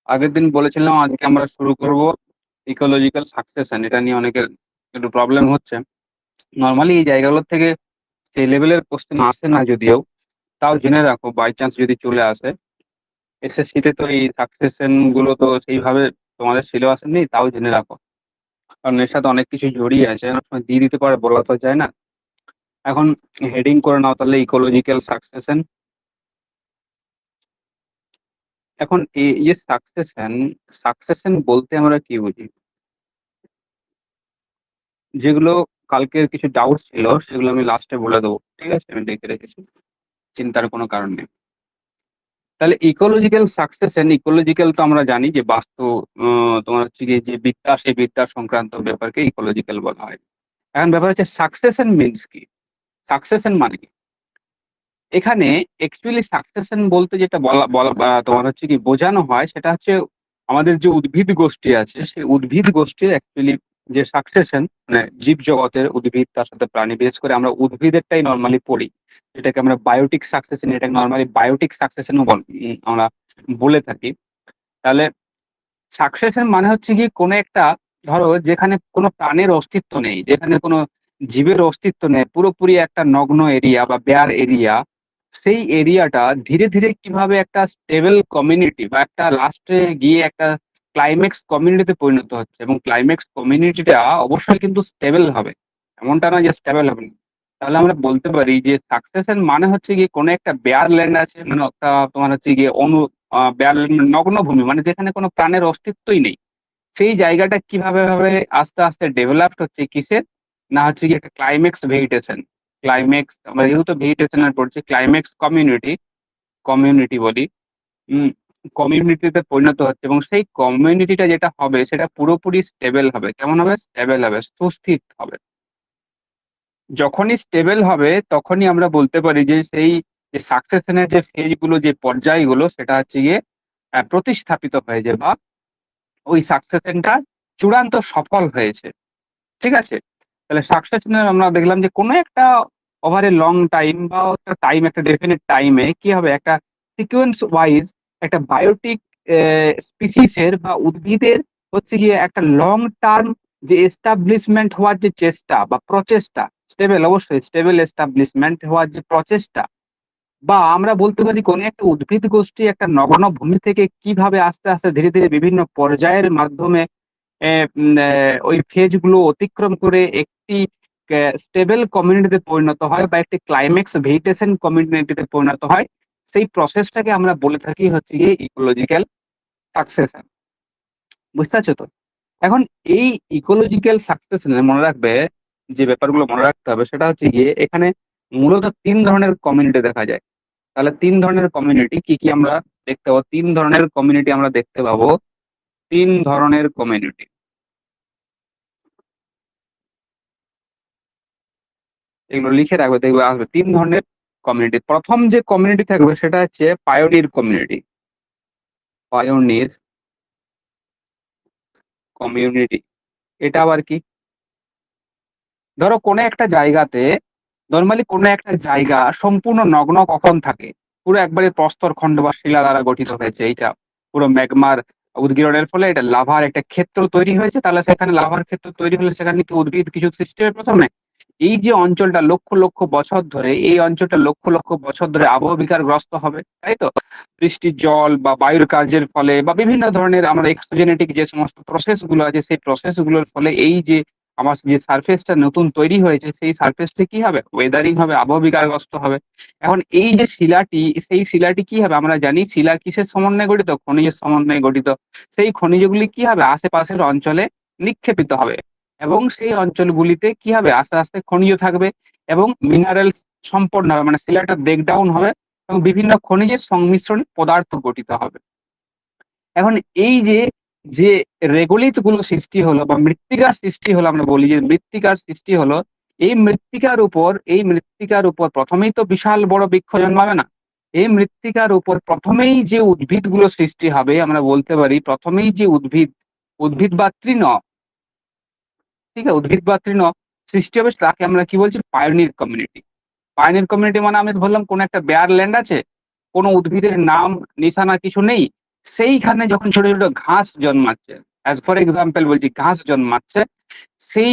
আগের দিন বলেছিলাম আজকে আমরা শুরু করব ইকোলজিক্যাল সাকসেশন। এটা নিয়ে অনেকের একটু প্রবলেম হচ্ছে। নর্মালি এই জায়গাগুলোর থেকে সেই লেভেলের কোশ্চেন আসে না, যদিও তাও জেনে রাখো, বাই চান্স যদি চলে আসে। এসএসসি তে তো এই সাকসেশন গুলো তো সেইভাবে তোমাদের সিলেবাসে নেই, তাও জেনে রাখো, কারণ এর সাথে অনেক কিছু জড়িয়ে আছে, অনেক সময় দিয়ে দিতে পারে, বলা তো যায় না। এখন হেডিং করে নাও তাহলে ইকোলজিক্যাল সাকসেশন। এখন এই যে সাকসেশন, সাকসেশন বলতে আমরা কি বুঝি? যেগুলো কালকের কিছু ডাউট ছিল সেগুলো আমি লাস্টে বলে দেবো, ঠিক আছে? আমি দেখে রেখেছি, চিন্তার কোনো কারণ নেই। তাহলে ইকোলজিক্যাল সাকসেশন, ইকোলজিক্যাল তো আমরা জানি যে বাস্তু, তোমার হচ্ছে গিয়ে যে বিদ্যা, সেই বিদ্যা সংক্রান্ত ব্যাপারকে ইকোলজিক্যাল বলা হয়। এখন ব্যাপার হচ্ছে সাকসেশন মিনস কি, সাকসেশন মানে কি? এখানে অ্যাকচুয়ালি সাকসেশন বলতে যেটা বলা বলা বা তোমার হচ্ছে কি বোঝানো হয়, সেটা হচ্ছে আমাদের যে উদ্ভিদ গোষ্ঠী আছে, সেই উদ্ভিদ গোষ্ঠীর অ্যাকচুয়ালি যে সাকসেশন, মানে জীব জগতের উদ্ভিদ, তার সাথে প্রাণী, বিশেষ করে আমরা উদ্ভিদেরটাই নর্মালি পড়ি, যেটাকে আমরা বায়োটিক সাকসেশন, এটাকে নর্মালি বায়োটিক সাকসেশনও আমরা বলে থাকি। তাহলে সাকসেশন মানে হচ্ছে কি কোনো একটা, ধরো যেখানে কোনো প্রাণের অস্তিত্ব নেই, যেখানে কোনো জীবের অস্তিত্ব নেই, পুরোপুরি একটা নগ্ন এরিয়া বা বেয়ার এরিয়া, সেই এরিয়াটা ধীরে ধীরে কিভাবে একটা স্টেবল কমিউনিটি বা একটা লাস্টে গিয়ে একটা ক্লাইম্যাক্স কমিউনিটিতে পরিণত হচ্ছে, এবং ক্লাইম্যাক্স কমিউনিটিটা অবশ্যই কিন্তু স্টেবল হবে, এমনটা না যে স্টেবল হবে না। তাহলে আমরা বলতে পারি যে সাকসেশন মানে হচ্ছে কি কোনো একটা বেয়ার ল্যান্ড আছে, মানে একটা তোমার হচ্ছে গিয়ে বেয়ার নগ্ন ভূমি, মানে যেখানে কোনো প্রাণের অস্তিত্বই নেই, সেই জায়গাটা কিভাবে ভাবে আস্তে আস্তে ডেভেলপড হচ্ছে কিসের, না হচ্ছে কি একটা ক্লাইম্যাক্স ভেজিটেশন। ক্লাইম্যাক্স আমরা যেহেতু ভেজিটেশনের পড়ছি, ক্লাইম্যাক্স কমিউনিটি, কমিউনিটি বলি, কমিউনিটিতে পরিণত হচ্ছে, এবং সেই কমিউনিটিটা যেটা হবে সেটা পুরোপুরি স্টেবল হবে। কেমন হবে? স্টেবল হবে, সুস্থির হবে। যখনই স্টেবল হবে তখনই আমরা বলতে পারি যে সেই যে সাকসেশনের যে ফেজ গুলো, যে পর্যায়গুলো, সেটা হচ্ছে গিয়ে প্রতিস্থাপিত হয়ে যায়, বা ওই সাকসেশনটা চূড়ান্ত সফল হয়েছে। ঠিক আছে? তাহলে সাকসেশনে আমরা দেখলাম যে কোনো একটা ওভার এ লং টাইম বা একটা টাইম, একটা ডেফিনেট টাইমে কি হবে, একটা সিকোয়েন্স ওয়াইজ একটা বায়োটিক স্পিসিসের বা উদ্ভিদের হচ্ছে গিয়ে একটা লং টার্ম যে এস্টাবলিশমেন্ট হওয়ার যে চেষ্টা বা প্রচেষ্টা, স্টেবল, অবশ্যই স্টেবল এস্টাবলিশমেন্ট হওয়ার যে প্রচেষ্টা, বা আমরা বলতে পারি কোন একটা উদ্ভিদ গোষ্ঠী একটা নগ্ন ভূমি থেকে কিভাবে আস্তে আস্তে ধীরে ধীরে বিভিন্ন পর্যায়ের মাধ্যমে ওই ফেজ গুলো অতিক্রম করে একটি স্টেবল কমিউনিটিতে পরিণত হয়, বা একটি ক্লাইম্যাক্স ভেজিটেশন কমিউনিটিতে পরিণত হয়। সেই প্রসেসটাকে আমরা বলে থাকি হচ্ছে গিয়ে ইকোলজিক্যাল সাকসেশন। বুঝতে পারছো তো? এখন এই ইকোলজিক্যাল সাকসেশনে মনে রাখবে, যে ব্যাপারগুলো মনে রাখতে হবে সেটা হচ্ছে গিয়ে এখানে মূলত তিন ধরনের কমিউনিটি দেখা যায়। তাহলে তিন ধরনের কমিউনিটি কি কি আমরা দেখতে পাবো? তিন ধরনের কমিউনিটি আমরা দেখতে পাবো, তিন ধরনের কমিউনিটি, এগুলো লিখে রাখবে, দেখবে আসবে তিন ধরনের কমিউনিটি। প্রথম যে কমিউনিটি থাকবে সেটা হচ্ছে পায়োনির কমিউনিটি। পায়োনির কমিউনিটি, এটা আবার কি? ধরো কোনো একটা জায়গাতে, নর্মালি কোনো একটা জায়গা সম্পূর্ণ নগ্ন কখন থাকে? পুরো একবারে প্রস্তর খণ্ড বা শিলা দ্বারা গঠিত হয়েছে, এইটা পুরো ম্যাগমার উদগীরণের ফলে এটা লাভার একটা ক্ষেত্র তৈরি হয়েছে। তাহলে সেখানে লাভার ক্ষেত্র তৈরি হলে সেখানে কি উদ্ভিদ কিছু সৃষ্টি হয় প্রথমে? এই যে অঞ্চলটা লক্ষ লক্ষ বছর ধরে, এই অঞ্চলটা লক্ষ লক্ষ বছর ধরে আবহবিকার গ্রস্ত হবে, তাই তো? বৃষ্টির জল বা বায়ুর কার্যের ফলে বা বিভিন্ন ধরনের আমরা এক্সোজেনেটিক যে সমস্ত প্রসেস গুলো আছে, সেই প্রসেস গুলোর ফলে এই যে আমার যে সারফেসটা নতুন তৈরি হয়েছে, সেই সারফেসটা কি হবে? ওয়েদারিং হবে, আবহবিকারগ্রস্ত হবে। এখন এই যে শিলাটি, সেই শিলাটি কি হবে? আমরা জানি শিলা কিসের সমন্বয়ে গঠিত? খনিজের সমন্বয়ে গঠিত। সেই খনিজগুলি কি হবে? আশেপাশের অঞ্চলে নিক্ষেপিত হবে, এবং সেই অঞ্চলগুলিতে কি হবে? আস্তে আস্তে খনিজ থাকবে এবং মিনারেলস সম্পন্ন হবে, মানে শিলাটা ব্রেকডাউন হবে এবং বিভিন্ন খনিজের সংমিশ্রণে পদার্থ গঠিত হবে। এখন এই যে যে রেগোলিত গুলো সৃষ্টি হলো বা মৃত্তিকার সৃষ্টি হলো, আমরা বলি যে মৃত্তিকার সৃষ্টি হলো, এই মৃত্তিকার উপর প্রথমেই তো বিশাল বড় বৃক্ষ জন্মাবে না। এই মৃত্তিকার উপর প্রথমেই যে উদ্ভিদ গুলো সৃষ্টি হবে, আমরা বলতে পারি প্রথমেই যে উদ্ভিদ, উদ্ভিদ বা তৃণ, ঠিক আছে, উদ্ভিদ বা তৃণ সৃষ্টি হবে, তাকে আমরা কি বলছি? পায়োনির কমিউনিটি। পায়োনির কমিউনিটি মানে আমি বললাম কোন একটা বেয়ার ল্যান্ড আছে, কোনো উদ্ভিদের নাম নিশানা কিছু নেই, সেইখানে যখন ছোট ছোট ঘাস জন্মাচ্ছে, অ্যাজ ফর এক্সাম্পল বলছি, ঘাস জন্মাচ্ছে, সেই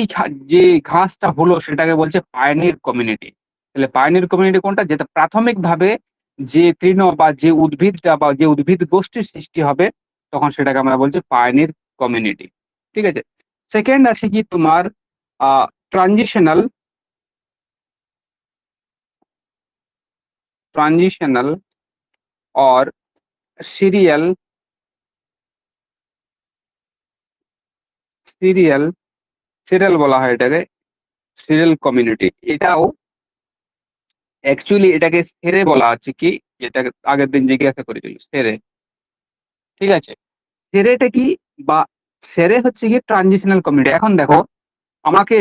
যে ঘাসটা হলো সেটাকে বলছে পায়োনির কমিউনিটি। তাহলে পায়োনির কমিউনিটি কোনটা, যেটা প্রাথমিকভাবে যে তৃণ বা যে উদ্ভিদটা বা যে উদ্ভিদ গোষ্ঠীর সৃষ্টি হবে, তখন সেটাকে আমরা বলছি পায়োনির কমিউনিটি। ঠিক আছে। সেকেন্ড আছে কি তোমার transitional transitional or serial serial serial বলা হয় এটাকে, সিরিয়াল কমিউনিটি। এটাও অ্যাকচুয়ালি এটাকে সেরে বলা হচ্ছে কি, যেটাকে আগের দিন জিজ্ঞাসা করেছিল, সেরে। ঠিক আছে। সেরেটা কি, বা সেরে হচ্ছে কি ট্রানজিশনাল কমিউনিটি। এখন দেখো, আমাকে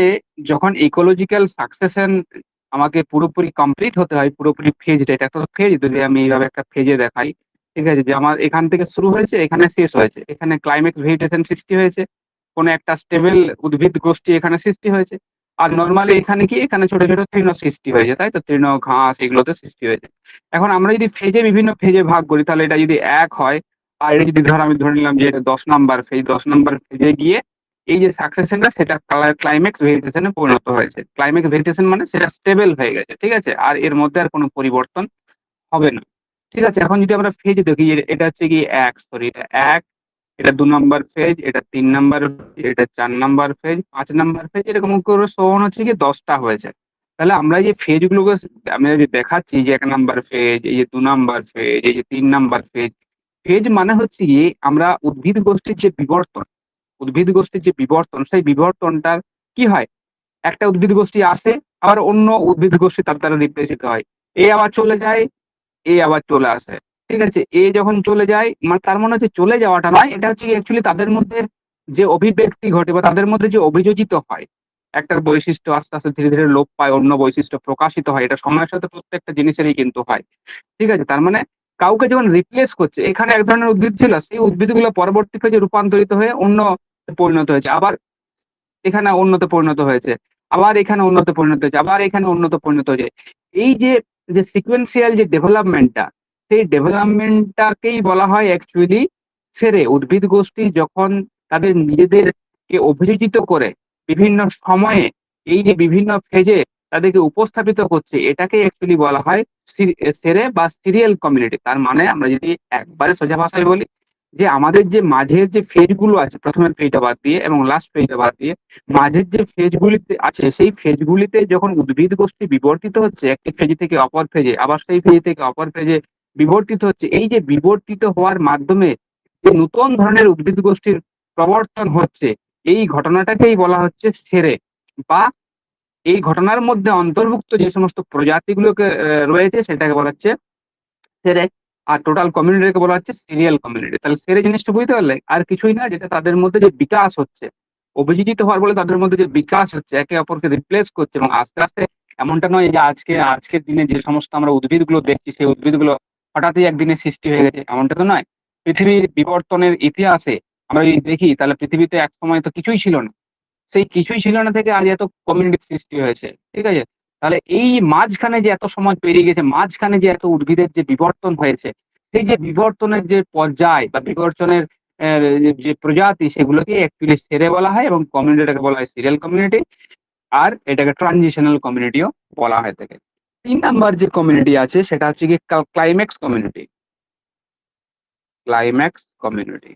যখন ইকোলজিক্যাল সাকসেশন আমাকে পুরোপুরি কমপ্লিট হতে হয়, পুরোপুরি ফেজটা, এটা একটা ফেজ, যদি আমি এইভাবে একটা ফেজে দেখাই, ঠিক আছে, যে আমার এখান থেকে শুরু হয়েছে, এখানে শেষ হয়েছে, এখানে ক্লাইম্যাক্স ভেজিটেশন সৃষ্টি হয়েছে, কোনো একটা স্টেবল উদ্ভিদ গোষ্ঠী এখানে সৃষ্টি হয়েছে, আর নর্মালি এখানে কি, এখানে ছোট ছোট তৃণ সৃষ্টি হয়েছে, তাই তো, তৃণ ঘাস এগুলোতে সৃষ্টি হয়েছে। এখন আমরা যদি ফেজে বিভিন্ন ফেজে ভাগ করি, তাহলে এটা যদি এক হয়, আর এটা যদি ধর আমি ধরে নিলাম যে এটা 10 নম্বর ফেজ, 10 নম্বর ফেজে গিয়ে এই যে সাকসেশনটা সেটা ক্লাইম্যাক্স ভেজিটেশনে পরিণত হয়েছে। ক্লাইম্যাক্স ভেজিটেশন মানে সেটা স্টেবল হয়ে গেছে, ঠিক আছে, আর এর মধ্যে আর কোনো পরিবর্তন হবে না। ঠিক আছে। এখন যদি আমরা ফেজ দেখি, এটা হচ্ছে কি এক, সরি, এটা এক, এটা 2 নম্বর ফেজ, এটা 3 নম্বর, এটা 4 নম্বর ফেজ, 5 নম্বর ফেজ, এরকম করে সমান হচ্ছে কি 10টা হয়েছে। তাহলে আমরা যে ফেজ গুলোকে আমরা যে দেখাচ্ছি, যে 1 নম্বর ফেজ, এই যে 2 নম্বর ফেজ, এই যে 3 নম্বর ফেজ, ফেজ মানে হচ্ছে কি আমরা উদ্ভিদ গোষ্ঠীর যে বিবর্তন, উদ্ভিদ গোষ্ঠীর যে বিবর্তন, সেই বিবর্তনটার কি হয়, একটা উদ্ভিদ গোষ্ঠী আসে, আবার অন্য উদ্ভিদ গোষ্ঠী তার দ্বারা রিপ্লেসিত হয়, এ আবার চলে যায়, এ আবার চলে আসে। ঠিক আছে। এ যখন চলে যায়, মানে তার মনে হচ্ছে চলে যাওয়াটা নয়, এটা হচ্ছে অ্যাকচুয়ালি তাদের মধ্যে যে অভিব্যক্তি ঘটে বা তাদের মধ্যে যে অভিযোজিত হয়, একটা বৈশিষ্ট্য আস্তে আস্তে ধীরে ধীরে লোপ পায়, অন্য বৈশিষ্ট্য প্রকাশিত হয়, এটা সময়ের সাথে প্রত্যেকটা জিনিসেরই কিন্তু হয়। ঠিক আছে। তার মানে কাউকে যখন রিপ্লেস করছে, এখানে এক ধরনের উদ্ভিদ ছিল, সেই উদ্ভিদগুলো পরবর্তী ফেজে রূপান্তরিত হয়ে অন্য পরিণত হয়েছে, আবার এখানে উন্নত পরিণত হয়েছে, আবার এখানে উন্নত পরিণত হয়েছে, আবার এখানে উন্নত পরিণত হয়েছে। এই যে যে সিকোয়েন্সিয়াল যে ডেভেলপমেন্টটা, সেই ডেভেলপমেন্টটাকেই বলা হয় অ্যাকচুয়ালি সেরে। উদ্ভিদ গোষ্ঠী যখন তাদের নিজেদেরকে অভিযোজিত করে বিভিন্ন সময়ে, এই যে বিভিন্ন ফেজে তাদেরকে উপস্থাপিত করছে, এটাকে অ্যাকচুয়ালি বলা হয় সেরে বা সিরিয়াল কমিউনিটি। তার মানে আমরা যদি একবারে সোজা ভাষায় বলি, যে আমাদের যে মাঝের যে ফেজ গুলো আছে, প্রথমের ফেজটা বাদ দিয়ে এবং লাস্ট ফেজটা বাদ দিয়ে মাঝের যে ফেজ গুলিতে আছে, সেই ফেজ গুলিতে যখন উদ্ভিদ গোষ্ঠী বিবর্তিত হচ্ছে একটি ফেজ থেকে অপর ফেজে, আবার সেই ফেজ থেকে অপর ফেজে বিবর্তিত হচ্ছে, এই যে বিবর্তিত হওয়ার মাধ্যমে যে নতুন ধরনের উদ্ভিদ গোষ্ঠীর প্রবর্তন হচ্ছে, এই ঘটনাটাকেই বলা হচ্ছে সেরে। বা এই ঘটনার মধ্যে অন্তর্ভুক্ত যে সমস্ত প্রজাতিগুলোকে রয়েছে, সেটাকে বলা হচ্ছে সেরে। আর টোটাল কমিউনিটিকে বলা হচ্ছে সিরিয়াল কমিউনিটি। তাহলে সেরে জিনিসটা বুঝতে পারলে, আর কিছুই না, যেটা তাদের মধ্যে যে বিকাশ হচ্ছে, অভিযোজিত হওয়ার ফলে তাদের মধ্যে যে বিকাশ হচ্ছে, একে অপরকে রিপ্লেস করছে, এবং আস্তে আস্তে, এমনটা নয় যে আজকের দিনে যে সমস্ত আমরা উদ্ভিদগুলো দেখছি, সেই উদ্ভিদগুলো হঠাৎই একদিনে সৃষ্টি হয়ে গেছে, এমনটা তো নয়। পৃথিবীর বিবর্তনের ইতিহাসে আমরা যদি দেখি, তাহলে পৃথিবীতে এক সময় তো কিছুই ছিল না, সেই কিছুই ছিল না থেকে আজ এত কমিউনিটি সৃষ্টি হয়েছে। ঠিক আছে। তাহলে এই মাঝখানে যে এত সময় পেরিয়ে গেছে, মাঝখানে যে এত উদ্ভিদের যে বিবর্তন হয়েছে, সেই যে বিবর্তনের যে পর্যায় বা বিবর্তনের যে প্রজাতি, সেগুলোকে অ্যাকচুয়ালি সেরে বলা হয়, এবং কমিউনিটিটাকে বলা হয় সিরিয়াল কমিউনিটি। আর এটাকে ট্রানজিশনাল কমিউনিটিও বলা হয় থাকে। 3 নাম্বার যে কমিউনিটি আছে, সেটা হচ্ছে কি climax community. Climax community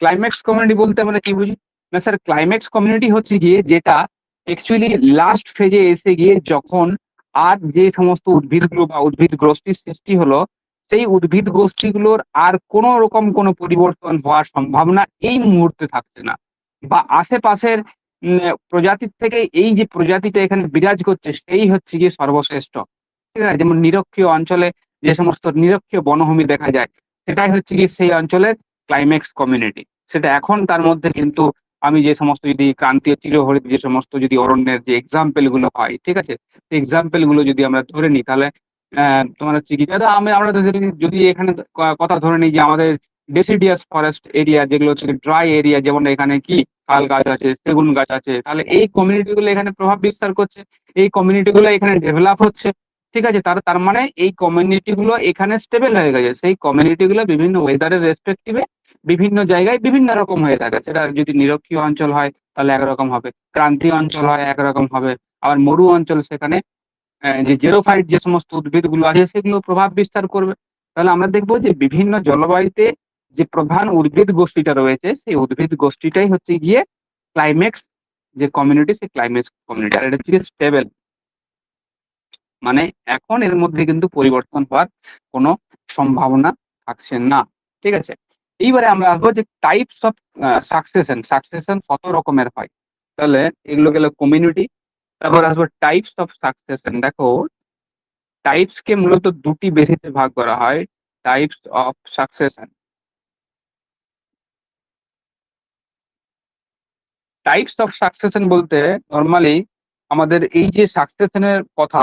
climax community বলতে আমরা কি বুঝি? না স্যার, ক্লাইম্যাক্স কমিউনিটি হচ্ছে গিয়ে যেটা অ্যাকচুয়ালি লাস্ট ফেজে এসে গিয়ে যখন আর যে সমস্ত উদ্ভিদগুলো বা উদ্ভিদ গোষ্ঠীর সৃষ্টি হলো, সেই উদ্ভিদ গোষ্ঠীগুলোর আর কোনো রকম কোনো পরিবর্তন হওয়ার সম্ভাবনা এই মুহূর্তে থাকছে না, বা আশেপাশের প্রজাতির থেকে এই যে প্রজাতিটা এখানে বিরাজ করছে, সেই হচ্ছে গিয়ে সর্বশ্রেষ্ঠ। ঠিক আছে। যেমন নিরক্ষীয় অঞ্চলে যে সমস্ত নিরক্ষীয় বনভূমি দেখা যায়, সেটাই হচ্ছে কি সেই অঞ্চলের ক্লাইম্যাক্স কমিউনিটি। সেটা এখন তার মধ্যে কিন্তু আমি যে সমস্ত যদি ক্রান্তীয় চিরহরিৎ যে সমস্ত যদি অরণ্যের যে এক্সাম্পল গুলো পাই, ঠিক আছে, সেই এক্সাম্পল গুলো যদি আমরা ধরে নিই, তাহলে তোমার হচ্ছে কি, দাদা আমরা তো যদি এখানে কথা ধরে নিই যে আমাদের ডেসিডিয়াস ফরেস্ট এরিয়া, যেগুলো হচ্ছে ড্রাই এরিয়া, যেমন এখানে কি শাল গাছ আছে, সেগুন গাছ আছে, তাহলে এই কমিউনিটি গুলো এখানে প্রভাব বিস্তার করছে, এই কমিউনিটি গুলো এখানে ডেভেলপ হচ্ছে। ঠিক আছে, তার মানে এই কমিউনিটি গুলো এখানে স্টেবল হয়ে গেছে, সেই কমিউনিটি গুলো বিভিন্ন ওয়েদারের রেসপেক্টিভে বিভিন্ন জায়গায় বিভিন্ন রকম হয়ে থাকে। সেটা যদি নিরক্ষীয় অঞ্চল হয় তাহলে একরকম হবে, ক্রান্তীয় অঞ্চল হয় একরকম হবে, আবার মরু অঞ্চল সেখানে যে জেরোফাইট যে সমস্ত উদ্ভিদ গুলো আছে সেগুলো প্রভাব বিস্তার করবে। তাহলে আমরা দেখবো যে বিভিন্ন জলবায়ুতে যে প্রধান উদ্ভিদ গোষ্ঠীটা রয়েছে সেই উদ্ভিদ গোষ্ঠীটাই হচ্ছে গিয়ে ক্লাইমেক্স যে কমিউনিটি, সেই ক্লাইমেক্স কমিউনিটি। আর এটা হচ্ছে স্টেবল, মানে এখন এর মধ্যে কিন্তু পরিবর্তন হওয়ার কোনো সম্ভাবনা থাকছে না। ঠিক আছে, এইবারে আমরা আসবো যে টাইপস অফ সাকসেশন। সাকসেশন কত রকমের হয়, তাহলে এগুলো গেল কমিউনিটি। তারপর আসবো টাইপস অফ সাকসেশন। দেখো, টাইপস কে মূলত দুটি বেসিসে ভাগ করা হয়, types of succession. Types of succession বলতে নর্মালি আমাদের এই যে সাকসেশনের কথা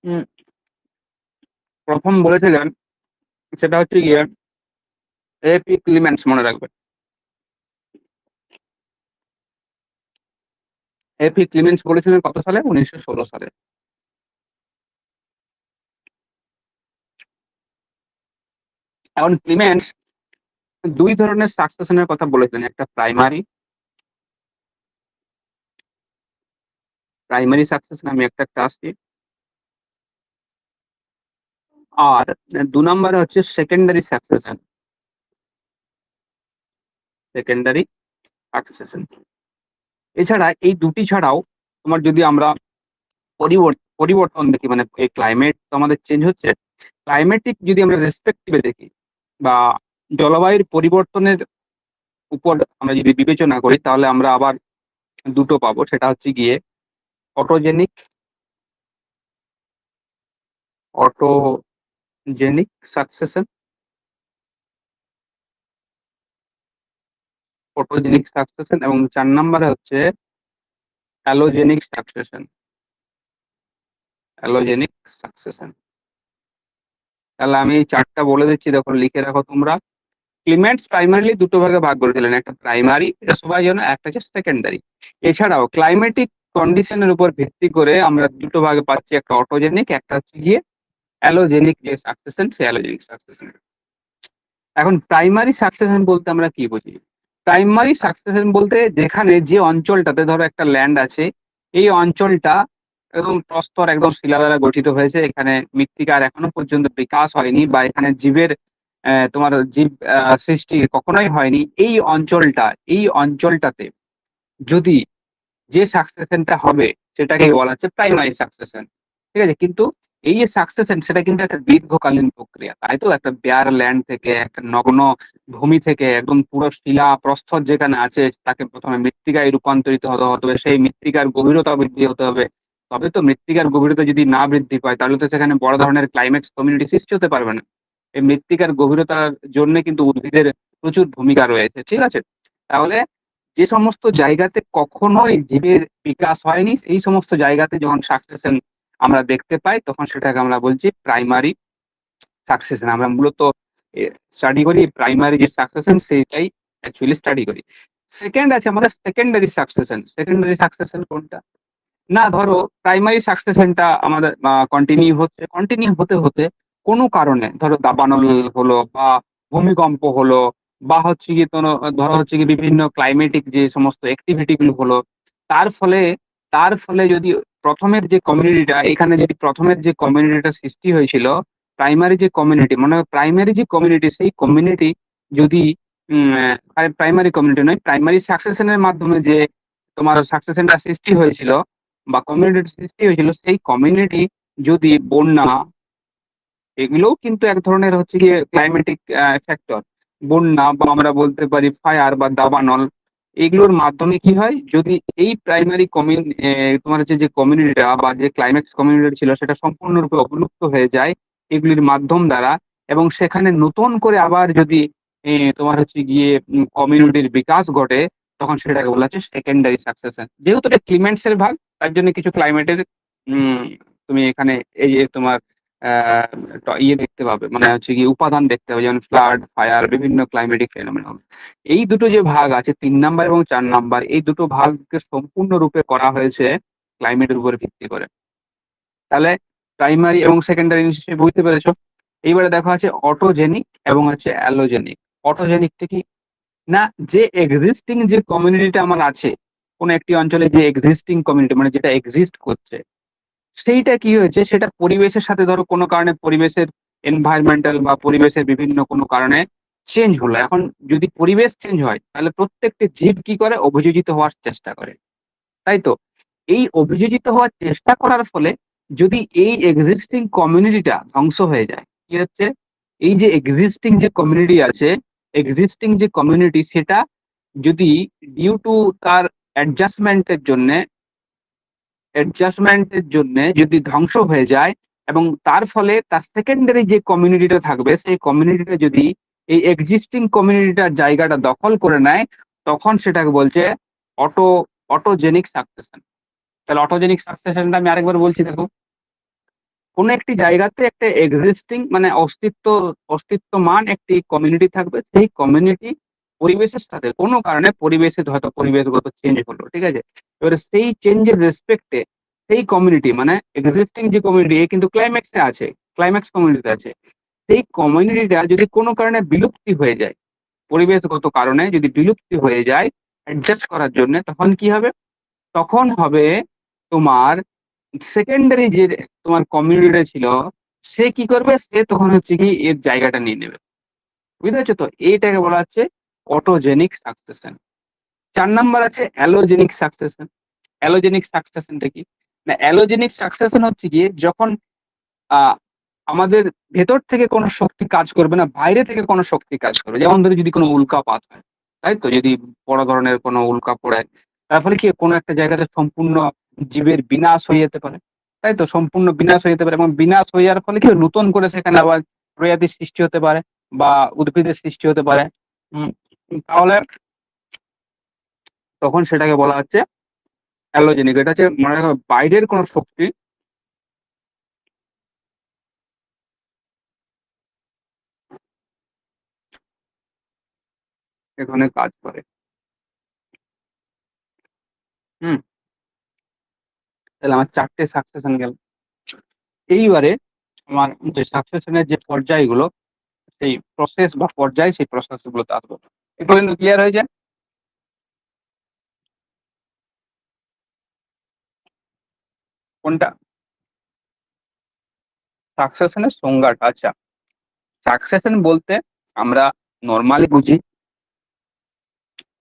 উম, প্রথম বলেছিলেন সেটা হচ্ছে গিয়ে এপি ক্লিমেন্স, মনে রাখবেন। এপি ক্লিমেন্স বলেছিলেন কত সালে? 1916 সালে। এখন ক্লিমেন্স দুই ধরনের সাকসেশনের কথা বলেছেন, একটা প্রাইমারি প্রাইমারি সাকসেশন, আমি একটা আসছি, আর 2 নম্বরে হচ্ছে সেকেন্ডারি সাকসেশন। সেকেন্ডারি সাকসেশন এছাড়া এই দুটি ছাড়াও তোমার যদি আমরা পরিবর্তন দেখি, মানে এই ক্লাইমেট তো আমাদের চেঞ্জ হচ্ছে, ক্লাইমেটিক যদি আমরা রেসপেক্টিভে দেখি বা জলবায়ুর পরিবর্তনের উপর আমরা যদি বিবেচনা করি তাহলে আমরা আবার দুটো পাবো, সেটা হচ্ছে গিয়ে autogenic autogenic succession, autogenic succession, এবং 4 নম্বরে হচ্ছে অ্যালোজেনিক সাকসেশন। অ্যালোজেনিক সাকসেশন, তাহলে আমি এই চারটা বলে দিচ্ছি, দেখো লিখে রাখো তোমরা। ক্লিমেন্টস প্রাইমারিলি দুটো ভাগে ভাগ করেছিলেন, একটা প্রাইমারি, এটা সবাই জানো, একটা হচ্ছে সেকেন্ডারি। এছাড়াও ক্লাইমেটিক কন্ডিশনের উপর ভিত্তি করে আমরা দুটো ভাগে পাচ্ছি, একটা অটোজেনিক, একটা হচ্ছে গিয়ে অ্যালোজেনিক যে সাকসেশন, সেই অ্যালোজেনিক সাকসেশন। এখন প্রাইমারি সাকসেশন বলতে আমরা কি বুঝি? প্রাইমারি সাকসেশন বলতে যেখানে যে অঞ্চলটাতে, ধরো একটা ল্যান্ড আছে, এই অঞ্চলটা একদম প্রস্তর, একদম শিলা দ্বারা গঠিত হয়েছে, এখানে মৃত্তিকার এখনো পর্যন্ত বিকাশ হয়নি, বা এখানে জীবের তোমার জীব সৃষ্টি কখনোই হয়নি, এই অঞ্চলটাতে যদি যে সাকসেশনটা হবে সেটাকে বলা হচ্ছে প্রাইমারি সাকসেশন। ঠিক আছে, কিন্তু এই যে সাকসেশন সেটা কিন্তু একটা দীর্ঘকালীন প্রক্রিয়া, তাই তো? একটা বেয়ার ল্যান্ড থেকে, একটা নগ্ন ভূমি থেকে একদম পুরো শিলা প্রস্তর যেখানে আছে তাকে প্রথমে মৃত্তিকায় রূপান্তরিত হতে হবে, সেই মৃত্তিকার গভীরতা বৃদ্ধি হতে হবে, তবে তো মৃত্তিকার গভীরতা যদি না বৃদ্ধি পায় তাহলে তো সেখানে বড় ধরনের ক্লাইমেক্স কমিউনিটি সৃষ্টি হতে পারবে না। এই মৃত্তিকার গভীরতার জন্য কিন্তু উদ্ভিদের প্রচুর ভূমিকা রয়েছে। ঠিক আছে, তাহলে যে সমস্ত জায়গাতে কখনোই জীবের বিকাশ হয়নি সেই সমস্ত জায়গাতে যখন সাকসেশন আমরা দেখতে পাই তখন সেটাকে আমরা বলছি প্রাইমারি সাকসেশন। আমরা মূলত স্টাডি করি প্রাইমারি যে সাকসেশন সেইটাই অ্যাকচুয়ালি স্টাডি করি। সেকেন্ড আছে আমাদের সেকেন্ডারি সাকসেশন। সেকেন্ডারি সাকসেশন কোনটা? না, ধরো প্রাইমারি সাকসেশনটা আমাদের কন্টিনিউ হতে হতে কোনো কারণে, ধরো দাবানল হলো, বা ভূমিকম্প হলো, বা হচ্ছে কি কোনো, ধরো হচ্ছে কি বিভিন্ন ক্লাইমেটিক যে সমস্ত অ্যাক্টিভিটি গুলো হলো, তার ফলে তার ফলে যদি প্রথমের যে কমিউনিটিটা, এখানে যদি প্রথমের যে কমিউনিটিটা সৃষ্টি হয়েছিল, প্রাইমারি যে কমিউনিটি, মানে প্রাইমারি যে কমিউনিটি, সেই কমিউনিটি যদি প্রাইমারি কমিউনিটি নয়, প্রাইমারি সাকসেশনের মাধ্যমে যে তোমার সাকসেশনটা সৃষ্টি হয়েছিল বা কমিউনিটি সৃষ্টি হয়েছিল, সেই কমিউনিটি যদি বন্যা, এগুলোও কিন্তু এক ধরনের হচ্ছে গিয়ে ক্লাইমেটিক ফ্যাক্টর, বন্যা বা আমরা বলতে পারি ফায়ার বা দাবানল, এগুলোর মাধ্যমে কি হয়, যদি এই প্রাইমারি তোমার হচ্ছে যে কমিউনিটিটা বা যে ক্লাইম্যাক্স কমিউনিটি ছিল সেটা সম্পূর্ণরূপে অবলুপ্ত হয়ে যায় এগুলির মাধ্যম দ্বারা, এবং সেখানে নতুন করে আবার যদি তোমার হচ্ছে গিয়ে কমিউনিটির বিকাশ ঘটে, তখন সেটাকে বলা হচ্ছে সেকেন্ডারি সাকসেশন। যেহেতু এটা ক্লিমেন্টস এর ভাগ, তার জন্য কিছু ক্লাইমেটের তুমি এখানে এই যে তোমার ইয়ে দেখতে পাবে, মানে হচ্ছে কি উপাদান দেখতে পাবে, যেমন ফ্লাড, ফায়ার, বিভিন্ন ক্লাইমেটিক ফেনোমেনন। এই দুটো যে ভাগ আছে, 3 নম্বর এবং 4 নম্বর, এই দুটো ভাগকে সম্পূর্ণরূপে করা হয়েছে ক্লাইমেটের উপর ভিত্তি করে। তাহলে প্রাইমারি এবং সেকেন্ডারি নিশ্চয়ই বুঝতে পেরেছো। এইবারে দেখো আছে অটোজেনিক এবং হচ্ছে অ্যালোজেনিক। অটোজেনিকটা কি না, যে এক্সিস্টিং যে কমিউনিটিটা আমার আছে, কোন একটি অঞ্চলে যে এক্সিস্টিং কমিউনিটি মানে যেটা এক্সিস্ট করছে, সেইটা কি হয়েছে, সেটা পরিবেশের সাথে ধরো কোনো কারণে পরিবেশের এনভায়রনমেন্টাল বা পরিবেশের বিভিন্ন কোনো কারণে চেঞ্জ হলো। এখন যদি পরিবেশ চেঞ্জ হয় তাহলে প্রত্যেকটি জীব কি করে, অভিযোজিত হওয়ার চেষ্টা করে, তাই তো। এই অভিযোজিত হওয়ার চেষ্টা করার ফলে যদি এই এক্সিস্টিং কমিউনিটিটা ধ্বংস হয়ে যায়, কি হচ্ছে, এই যে এক্সিস্টিং যে কমিউনিটি আছে, এক্সিস্টিং যে কমিউনিটি সেটা যদি ডিউ টু তার অ্যাডজাস্টমেন্টের জন্য যদি ধ্বংস হয়ে যায়, এবং তার ফলে তার সেকেন্ডারি যে কমিউনিটিটা থাকবে সেই কমিউনিটিটা যদি এই এক্সিস্টিং কমিউনিটিটার জায়গাটা দখল করে নেয়, তখন সেটাকে বলছে অটো অটোজেনিক সাকসেশন। তাহলে অটোজেনিক সাকসেশনটা আমি আরেকবার বলছি, দেখো, কোনো একটি জায়গাতে একটা এক্সিস্টিং মানে অস্তিত্বমান একটি কমিউনিটি থাকবে, সেই কমিউনিটি পরিবেশের সাথে কোনো কারণে পরিবেশে হয়তো পরিবেশগত চেঞ্জ হলো, ঠিক আছে, এবারে সেই চেঞ্জের রেসপেক্টে সেই কমিউনিটি মানে এক্সিস্টিং যে কমিউনিটি কিন্তু ক্লাইম্যাক্সে আছে, ক্লাইম্যাক্স কমিউনিটিতে আছে, সেই কমিউনিটিটা যদি কোনো কারণে বিলুপ্তি হয়ে যায়, পরিবেশগত কারণে যদি বিলুপ্তি হয়ে যায় অ্যাডজাস্ট করার জন্য, তখন কি হবে, তখন হবে তোমার সেকেন্ডারি যে তোমার কমিউনিটি ছিল, সে কি করবে, সে তখন হচ্ছে কি এর জায়গাটা নিয়ে নেবে। বুঝতে পারছো তো, এইটাকে বলা হচ্ছে অটোজেনিক সাকসেশন। 4 নাম্বার আছে অ্যালোজেনিক সাকসেশন। অ্যালোজেনিক সাকসেশনটা কি না, অ্যালোজেনিক সাকসেশন হচ্ছে গিয়ে যখন আহ আমাদের ভেতর থেকে কোনো শক্তি কাজ করবে না, বাইরে থেকে কোনো শক্তি কাজ করবে। যেমন ধরো যদি কোনো উল্কাপাত হয়, তাই তো, যদি বড় ধরনের কোনো উল্কা পড়ে, তার ফলে কি কোনো একটা জায়গাতে সম্পূর্ণ জীবের বিনাশ হয়ে যেতে পারে, তাই তো, সম্পূর্ণ বিনাশ হয়ে যেতে পারে, এবং বিনাশ হয়ে যাওয়ার ফলে কি নতুন করে সেখানে আবার প্রজাতির সৃষ্টি হতে পারে বা উদ্ভিদের সৃষ্টি হতে পারে। উম, তাহলে তখন সেটাকে বলা হচ্ছে অ্যালোজেনিক। এটা হচ্ছে মনে রাখো বাইরের কোনো শক্তি এখানে কাজ করে। হুম, তাহলে আমার 4টে সাকসেশন গেল। এইবারে আমার যে সাকসেশনের যে পর্যায়গুলো, সেই প্রসেস বা পর্যায়, সেই প্রসেস গুলোতে আসবো। এগুলো কিন্তু ক্লিয়ার হয়ে যায়। কোনটা? সাকসেশনের সংজ্ঞাটা, আচ্ছা, সাকসেশন বলতে আমরা নর্মালি বুঝি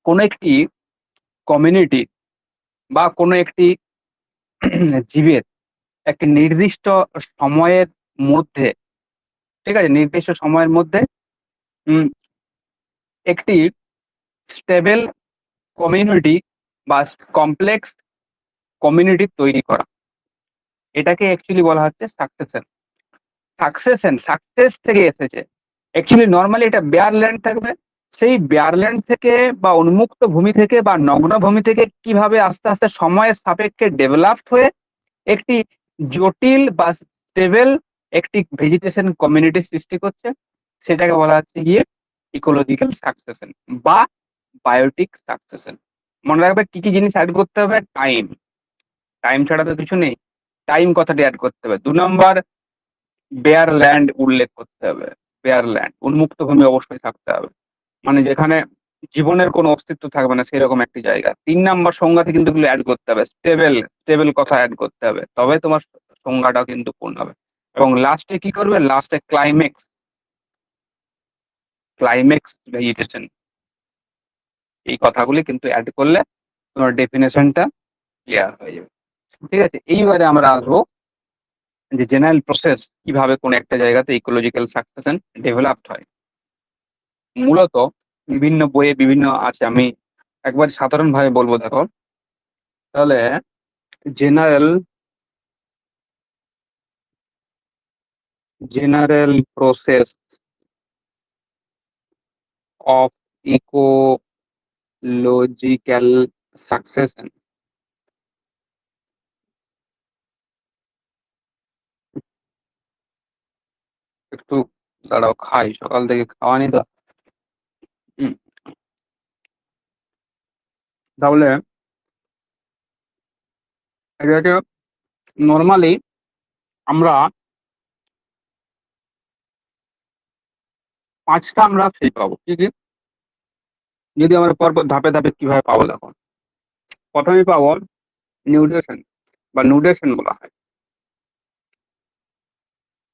কোন একটি কমিউনিটি বা কোনো একটি জীবের একটি নির্দিষ্ট সময়ের মধ্যে, ঠিক আছে, নির্দিষ্ট সময়ের মধ্যে উম, একটি স্টেবল কমিউনিটি বা কমপ্লেক্স কমিউনিটি তৈরি করা, এটাকে অ্যাকচুয়ালি বলা হচ্ছে সাকসেশন। সাকসেস থেকে এসেছে। অ্যাকচুয়ালি নর্মালি এটা বেয়ার ল্যান্ড থাকবে, সেই বেয়ার ল্যান্ড থেকে বা উন্মুক্ত ভূমি থেকে বা নগ্ন ভূমি থেকে কিভাবে আস্তে আস্তে সময়ের সাপেক্ষে ডেভেলপড হয়ে একটি জটিল বা স্টেবল একটি ভেজিটেশন কমিউনিটি সৃষ্টি করছে, সেটাকে বলা হচ্ছে গিয়ে ইকোলজিক্যাল সাকসেশন বা বায়োটিক সাকসেশন। মনে রাখবে কি কি জিনিস অ্যাড করতে হবে, টাইম, টাইম ছাড়া তো কিছু নেই, টাইম কথাটি অ্যাড করতে হবে। 2 নম্বর, বেয়ার ল্যান্ড উল্লেখ করতে হবে, বেয়ার ল্যান্ড উন্মুক্ত ভূমি অবশ্যই থাকতে হবে, মানে যেখানে জীবনের কোনো অস্তিত্ব থাকবে না সেরকম একটি জায়গা। 3 নম্বর, সংজ্ঞাতে কিন্তু এগুলো অ্যাড করতে হবে, স্টেবল, স্টেবল কথা অ্যাড করতে হবে, তবে তোমার সংজ্ঞাটাও কিন্তু পূর্ণ হবে। এবং লাস্টে কি করবে, লাস্টে ক্লাইমেক্স, ক্লাইমেক্স ভেজিটেশন, এই কথাগুলি কিন্তু অ্যাড করলে তোমার ডেফিনেশনটা ক্লিয়ার হয়ে যাবে। ঠিক আছে, এইবারে আমরা আসবো যে জেনারেল প্রসেস কিভাবে কোন একটা জায়গাতে ইকোলজিক্যাল সাকসেশন ডেভেলপড হয়। মূলত বিভিন্ন বইয়ে বিভিন্ন আছে, আমি একবার সাধারণ ভাবে বলবো, দেখো, তাহলে general general process of ecological succession. একটু দাঁড়াও, খাই, সকাল থেকে খাওয়া নি তো। হুম, তাহলে নর্মালি আমরা 5টা আমরা ফেজ পাবো। কি কি? যদি আমরা পরপর ধাপে ধাপে কিভাবে পাবো দেখো। প্রথমে পাবো নিউট্রিশন বা নিউট্রিশন বলা হয়।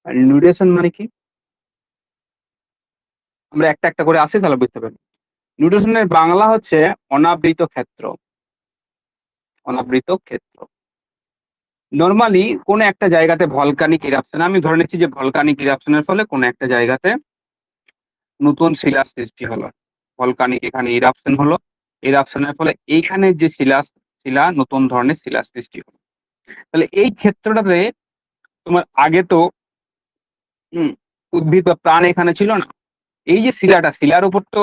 আর নিউট্রিশন মানে কি? আমরা একটা একটা করে আসি তাহলে বুঝতে পারবো। নিউট্রিশনের বাংলা হচ্ছে অনাবৃত ক্ষেত্র। অনাবৃত ক্ষেত্র। নরমালি কোন একটা জায়গাতে ভলকানিক ইরাপশন, আমি ধরে নিচ্ছি যে ভলকানিক ইরাপশনের ফলে কোন একটা জায়গাতে নতুন শিলার সৃষ্টি হলো। ভলকানিক এখানে ইরাপশন হলো, ইরাপশনের ফলে এইখানে যে শিলা নতুন ধরনের শিলার সৃষ্টি হলো। তাহলে এই ক্ষেত্রটাতে তোমার আগে তো উদ্ভিদ বা প্রাণ এখানে ছিল না। এই যে শিলার উপর তো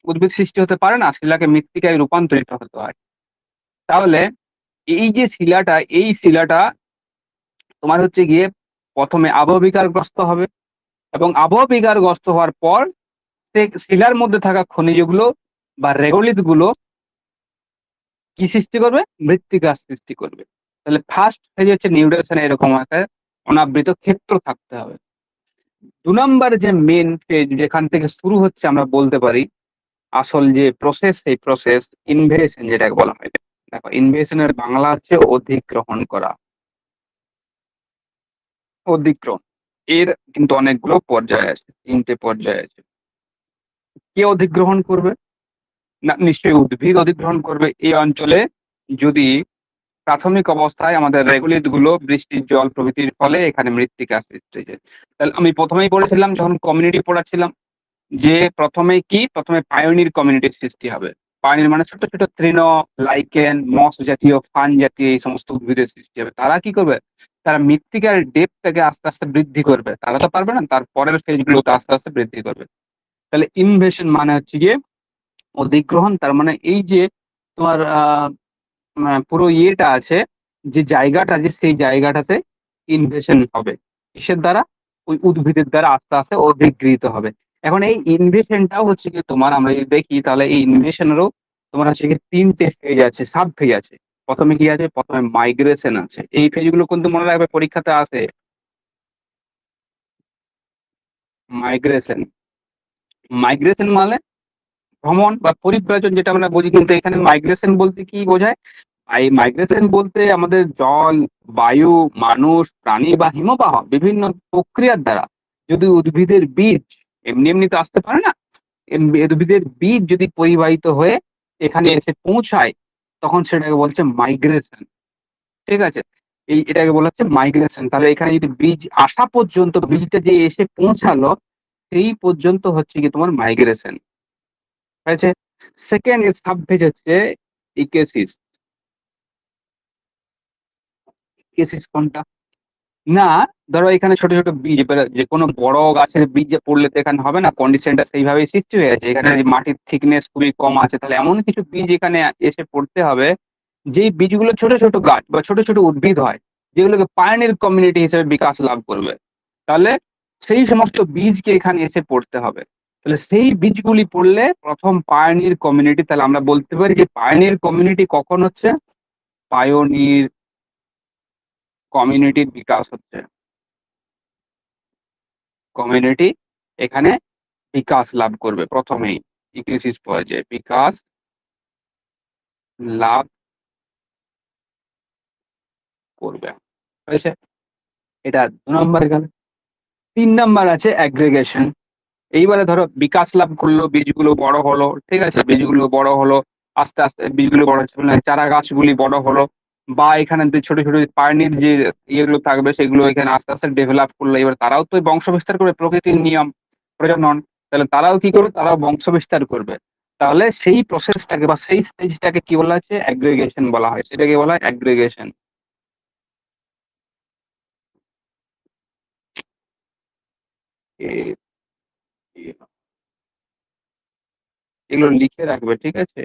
উদ্ভিদ সৃষ্টি হতে পারে না, শিলাকে মৃত্তিকায় রূপান্তরিত হতে হয়। তাহলে এই শিলাটা তোমার হচ্ছে গিয়ে প্রথমে আবহবিকারগ্রস্ত হবে, এবং আবহবিকারগ্রস্ত হওয়ার পর সে শিলার মধ্যে থাকা খনিজগুলো বা রেগোলিথ গুলো কি সৃষ্টি করবে? মৃত্তিকা সৃষ্টি করবে। তাহলে ফার্স্ট ফেজ হচ্ছে নিউট্রিশন, এরকম একটা অনাবৃত ক্ষেত্র থাকতে হবে। 2 নম্বর যে মেন ফেজ যেখান থেকে শুরু হচ্ছে আমরা বলতে পারি আসল যে প্রসেস, সেই প্রসেস ইনভেশন যেটাকে বলা হয়। দেখো, ইনভেশনের বাংলা হচ্ছে অধিগ্রহণ করা। অধিগ্রহণ এর কিন্তু অনেকগুলো পর্যায় আছে, 3টে পর্যায় আছে। কে অধিগ্রহণ করবে? না, নিশ্চয়ই উদ্ভিদ অধিগ্রহণ করবে। এই অঞ্চলে যদি প্রাথমিক অবস্থায় আমাদের রেগুলিত গুলো বৃষ্টির জল প্রভৃতির ফলে এখানে মৃত্তিকা সৃষ্টি হয়েছে। তাহলে আমি প্রথমেই পড়েছিলাম যখন কমিউনিটি পড়াচ্ছিলাম যে প্রথমে পায়োনির কমিউনিটির সৃষ্টি হবে। পায়োনির মানে ছোট ছোট তৃণ, লাইকেন, মস জাতীয়, ফান জাতীয় এই সমস্ত উদ্ভিদের সৃষ্টি হবে। তারা কি করবে? তারা মৃত্তিকার ডেপটাকে আস্তে আস্তে বৃদ্ধি করবে। তারা তো পারবে না, তার পরের ফেজ গুলোতে আস্তে আস্তে বৃদ্ধি করবে। তাহলে ইনভেশন মানে হচ্ছে গিয়ে অধিগ্রহণ। তার মানে এই যে তোমার পুরো ইয়েটা আছে, যে জায়গাটা আছে সেই জায়গাটাতে ইনভেশন হবে। কিসের দ্বারা? ওই উদ্ভিদের দ্বারা আস্তে আস্তে অধিগৃহীত হবে। এখন এই ইনভেশনটাও হচ্ছে কি তোমার, আমরা যদি দেখি তাহলে এই ইনভেশনেরও তোমার হচ্ছে কি 3টে ফেজ আছে, সাব ফেজ আছে। প্রথমে কি আছে? প্রথমে মাইগ্রেশন আছে। এই ফেজগুলো কিন্তু মনে রাখবে, পরীক্ষাতে আসে। মাইগ্রেশন মাইগ্রেশন মানে ভ্রমণ বা পরিব্রাজন, যেটা আমরা বুঝি। কিন্তু এখানে মাইগ্রেশন বলতে কি বোঝায়? এই মাইগ্রেশন বলতে আমাদের জল, বায়ু, মানুষ, প্রাণী বা হিমবাহ বিভিন্ন প্রক্রিয়ার দ্বারা যদি উদ্ভিদের বীজ এমনি এমনি তো আসতে পারে না, উদ্ভিদের বীজ যদি পরিবাহিত হয়ে এখানে এসে পৌঁছায়, তখন সেটাকে বলছে মাইগ্রেশন। ঠিক আছে? এটাকে বলা হচ্ছে মাইগ্রেশন। তাহলে এখানে যদি বীজ আসা পর্যন্ত, বীজটা যে এসে পৌঁছালো সেই পর্যন্ত হচ্ছে কি তোমার মাইগ্রেশন হয়েছে। সেকেন্ড সাব ফেজ হচ্ছে ইকেসিস। ইকেসিস কোনটা? না, ধরো এখানে ছোট ছোট বীজ, এবার যে কোনো বড় গাছের বীজ যে পড়লে তো এখানে হবে না, কন্ডিশনটা সেইভাবেই সৃষ্টি হয়ে আছে। এখানে যে মাটির থিকনেস খুবই কম আছে, তাহলে এমন কিছু বীজ এখানে এসে পড়তে হবে যেই বীজগুলো ছোট ছোট গাছ বা ছোট ছোট উদ্ভিদ হয়, যেগুলোকে পায়োনির কমিউনিটি হিসেবে বিকাশ লাভ করবে। তাহলে সেই সমস্ত বীজকে এখানে এসে পড়তে হবে। তাহলে সেই বীজগুলি পড়লে প্রথম পায়োনির কমিউনিটি। তাহলে আমরা বলতে পারি যে পায়োনির কমিউনিটি কখন হচ্ছে? পায়োনির কমিউনিটির বিকাশ হচ্ছে। কমিউনিটি এখানে বিকাশ লাভ করবে প্রথমেই, ইকলিসিস পর্যায়ে বিকাশ লাভ করবে। হয়েছে? এটা 2 নম্বর গেল। 3 নম্বর আছে অ্যাগ্রিগেশন। এইবারে ধরো বিকাশ লাভ করলো, বীজগুলো বড় হলো। ঠিক আছে? বীজগুলো বড় হলো, আস্তে আস্তে বীজগুলো বড় হচ্ছে, মানে চারা গাছগুলি বড় হলো, বা এখানে যে ছোট ছোট পায়োনির যে ইয়েগুলো থাকবে সেগুলো এখানে আস্তে আস্তে ডেভেলপ করলো। এবার তারাও তো বংশ বিস্তার করবে, প্রকৃতির নিয়ম প্রজনন। তাহলে তারাও কি করবে? তারাও বংশ বিস্তার করবে। তাহলে সেই প্রসেসটাকে বা সেই স্টেজটাকে কি বলা হচ্ছে? অ্যাগ্রিগেশন বলা হয়। সেটাকে বলা হয় অ্যাগ্রিগেশন। এগুলো লিখে রাখবে, ঠিক আছে?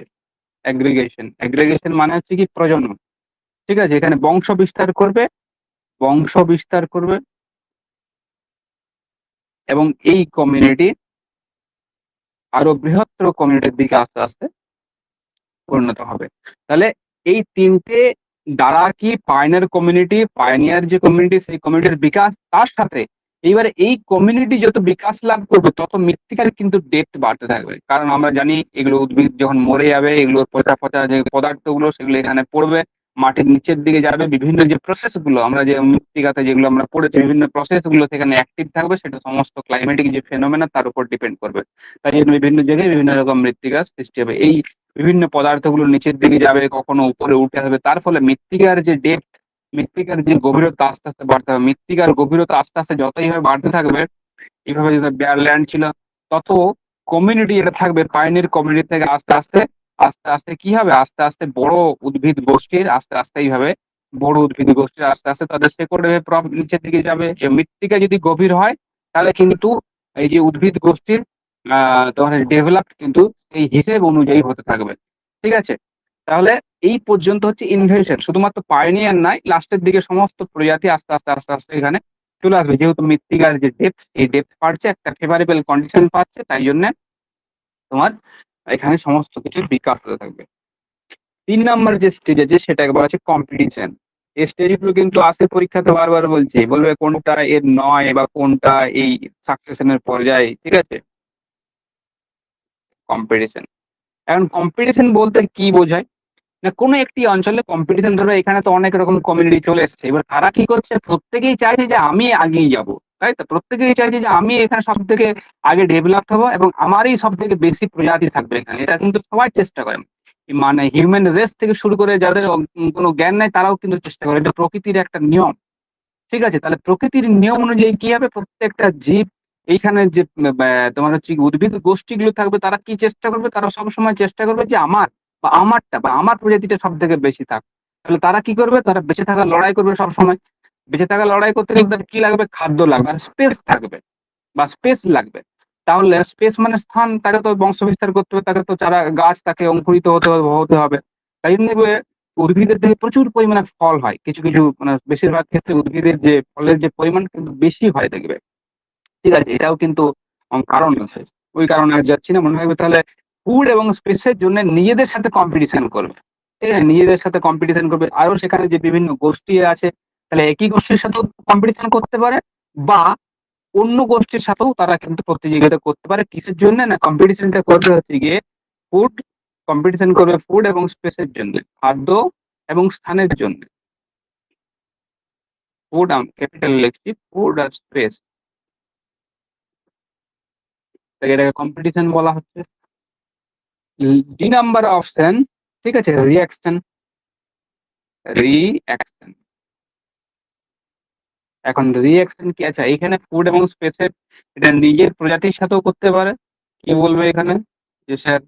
অ্যাগ্রিগেশন, অ্যাগ্রিগেশন মানে হচ্ছে কি প্রজনন। ঠিক আছে? এখানে বংশ বিস্তার করবে, বংশ বিস্তার করবে, এবং এই কমিউনিটি আরো বৃহত্তর কমিউনিটির দিকে আস্তে আস্তে পরিণত হবে। তাহলে এই 3টে দ্বারা কি পায়োনিয়ার যে কমিউনিটি, সেই কমিউনিটির বিকাশ, তার সাথে এইবারে এই কমিউনিটি যত বিকাশ লাভ করবে তত মৃত্তিকার কিন্তু ডেপথ বাড়তে থাকবে, কারণ আমরা জানি এগুলো উদ্ভিদ যখন মরে যাবে এগুলোর পচা পচা যে পদার্থগুলো সেগুলো এখানে পড়বে, মাটির নিচের দিকে যাবে, বিভিন্ন যে প্রসেস গুলো আমরা যে মৃত্তিকাতে যেগুলো আমরা পড়েছি বিভিন্ন প্রসেস গুলো সেখানে অ্যাক্টিভ থাকবে, সেটা সমস্ত ক্লাইমেটিক যে ফেনোমেনা তার উপর ডিপেন্ড করবে। তাই জন্য বিভিন্ন জায়গায় বিভিন্ন রকম মৃত্তিকা সৃষ্টি হবে, এই বিভিন্ন পদার্থগুলো নিচের দিকে যাবে, কখনো উপরে উঠে আসবে, তার ফলে মৃত্তিকার যে ডেপথ, মৃত্তিকার যে গভীরতা আস্তে আস্তে বাড়তে হবে। মৃত্তিকার গভীরতা আস্তে আস্তে যতই ভাবে বাড়তে থাকবে, এইভাবে যদি বেয়ার ল্যান্ড ছিল, তত কমিউনিটি যেটা থাকবে পাইনির কমিউনিটি থেকে আস্তে আস্তে আস্তে আস্তে কি হবে, আস্তে আস্তে বড় উদ্ভিদ গোষ্ঠীর আস্তে আস্তে এইভাবে বড় উদ্ভিদ গোষ্ঠীর আস্তে আস্তে তাদের শেকড় নিচের দিকে যাবে। এই মৃত্তিকা যদি গভীর হয় তাহলে কিন্তু এই যে উদ্ভিদ গোষ্ঠীর তোমার ডেভেলপ কিন্তু এই হিসেব অনুযায়ী হতে থাকবে। ঠিক আছে, তাহলে এই পর্যন্ত হচ্ছে ইনভেশন, শুধুমাত্র পাইনিয়ার নাই, লাস্টের দিকে সমস্ত প্রজাতি আস্তে আস্তে আস্তে আস্তে এখানে চলে আসবে, যেহেতু মৃত্তিকার যে ডেপথ এই ডেপথ পাচ্ছে, একটা ফেভারেবল কন্ডিশন পাচ্ছে, তাই জন্য তোমার এখানে সমস্ত কিছুর বিকাশ হতে থাকবে। 3 নম্বর যে স্টেজ আছে সেটাকে বলা হচ্ছে কম্পিটিশন। এই স্টেজগুলো কিন্তু আসে পরীক্ষাতে বারবার বলছে, বলবে কোনটা এর নয় বা কোনটা এই সাকসেশনের পর্যায়ে। ঠিক আছে, কম্পিটিশন। এখন কম্পিটিশন বলতে কি বোঝায় না, কোনো একটি অঞ্চলে কম্পিটিশন, ধরো এখানে তো অনেক রকম কমিউনিটি চলে এসেছে, এবার তারা কি করছে, প্রত্যেকেই চাইছে যে আমি আগিয়ে যাব, তাই তো প্রত্যেকেই চাইছে যে আমি এখানে সব থেকে আগে ডেভেলপ হবো এবং আমারই সব থেকে বেশি প্রজাতি থাকবে এখানে, এটা কিন্তু সবাই চেষ্টা করে। মানে হিউম্যান রেস থেকে শুরু করে যাদের কোনো জ্ঞান নাই তারাও কিন্তু চেষ্টা করে, এটা প্রকৃতির একটা নিয়ম। ঠিক আছে, তাহলে প্রকৃতির নিয়ম অনুযায়ী কি হবে, প্রত্যেকটা জীব এইখানে যে তোমার হচ্ছে উদ্ভিদ গোষ্ঠীগুলো থাকবে, তারা কি চেষ্টা করবে, তারা সবসময় চেষ্টা করবে যে আমার বা আমারটা বা আমার প্রজাতিটা সব থেকে বেশি থাক। তাহলে তারা কি করবে, তারা বেঁচে থাকার লড়াই করবে সবসময়। বেঁচে থাকার লড়াই করতে গেলে তাদের কি লাগবে, খাদ্য লাগবে আর স্পেস থাকবে বা স্পেস লাগবে। তাহলে স্পেস মানে স্থান, তাকে তো বংশ বিস্তার করতে হবে, তাকে তো চারা গাছ তাকে অঙ্কুরিত হতে হবে। তাই জন্য দেখবে উদ্ভিদের থেকে প্রচুর পরিমাণে ফল হয়, কিছু কিছু মানে বেশিরভাগ ক্ষেত্রে উদ্ভিদের যে ফলের যে পরিমাণ কিন্তু বেশি হয় দেখবে। ঠিক আছে, এটাও কিন্তু কারণ আছে, ওই কারণে আর যাচ্ছি না, মনে রাখবে তাহলে ফুড এবং স্পেসের জন্য নিজেদের সাথে কম্পিটিশন করবে। ঠিক আছে, নিজেদের সাথে কম্পিটিশন করবে, আরো সেখানে যে বিভিন্ন গোষ্ঠী আছে তাহলে একই গোষ্ঠীর সাথেও কম্পিটিশন করতে পারে, বা অন্য গোষ্ঠীর সাথেও তারা কিন্তু প্রতিযোগিতা করতে পারে। কিসের জন্য না, কম্পিটিশনটা করবে হচ্ছে গিয়ে ফুড, কম্পিটিশন করবে ফুড এবং স্পেসের জন্য, খাদ্য এবং স্থানের জন্য। ফুড ক্যাপিটাল লিখছি, ফুড আর স্পেস, এটাকে কম্পিটিশন বলা হচ্ছে। 2 নাম্বার অপশন, ঠিক আছে, রিঅ্যাকশন। রিঅ্যাকশন, এখন রিঅ্যাকশন কি আছে এখানে, ফুড এবং স্পেসের এটা নিজের প্রজাতির সাথেও করতে পারে, কি বলবে এখানে যে স্যার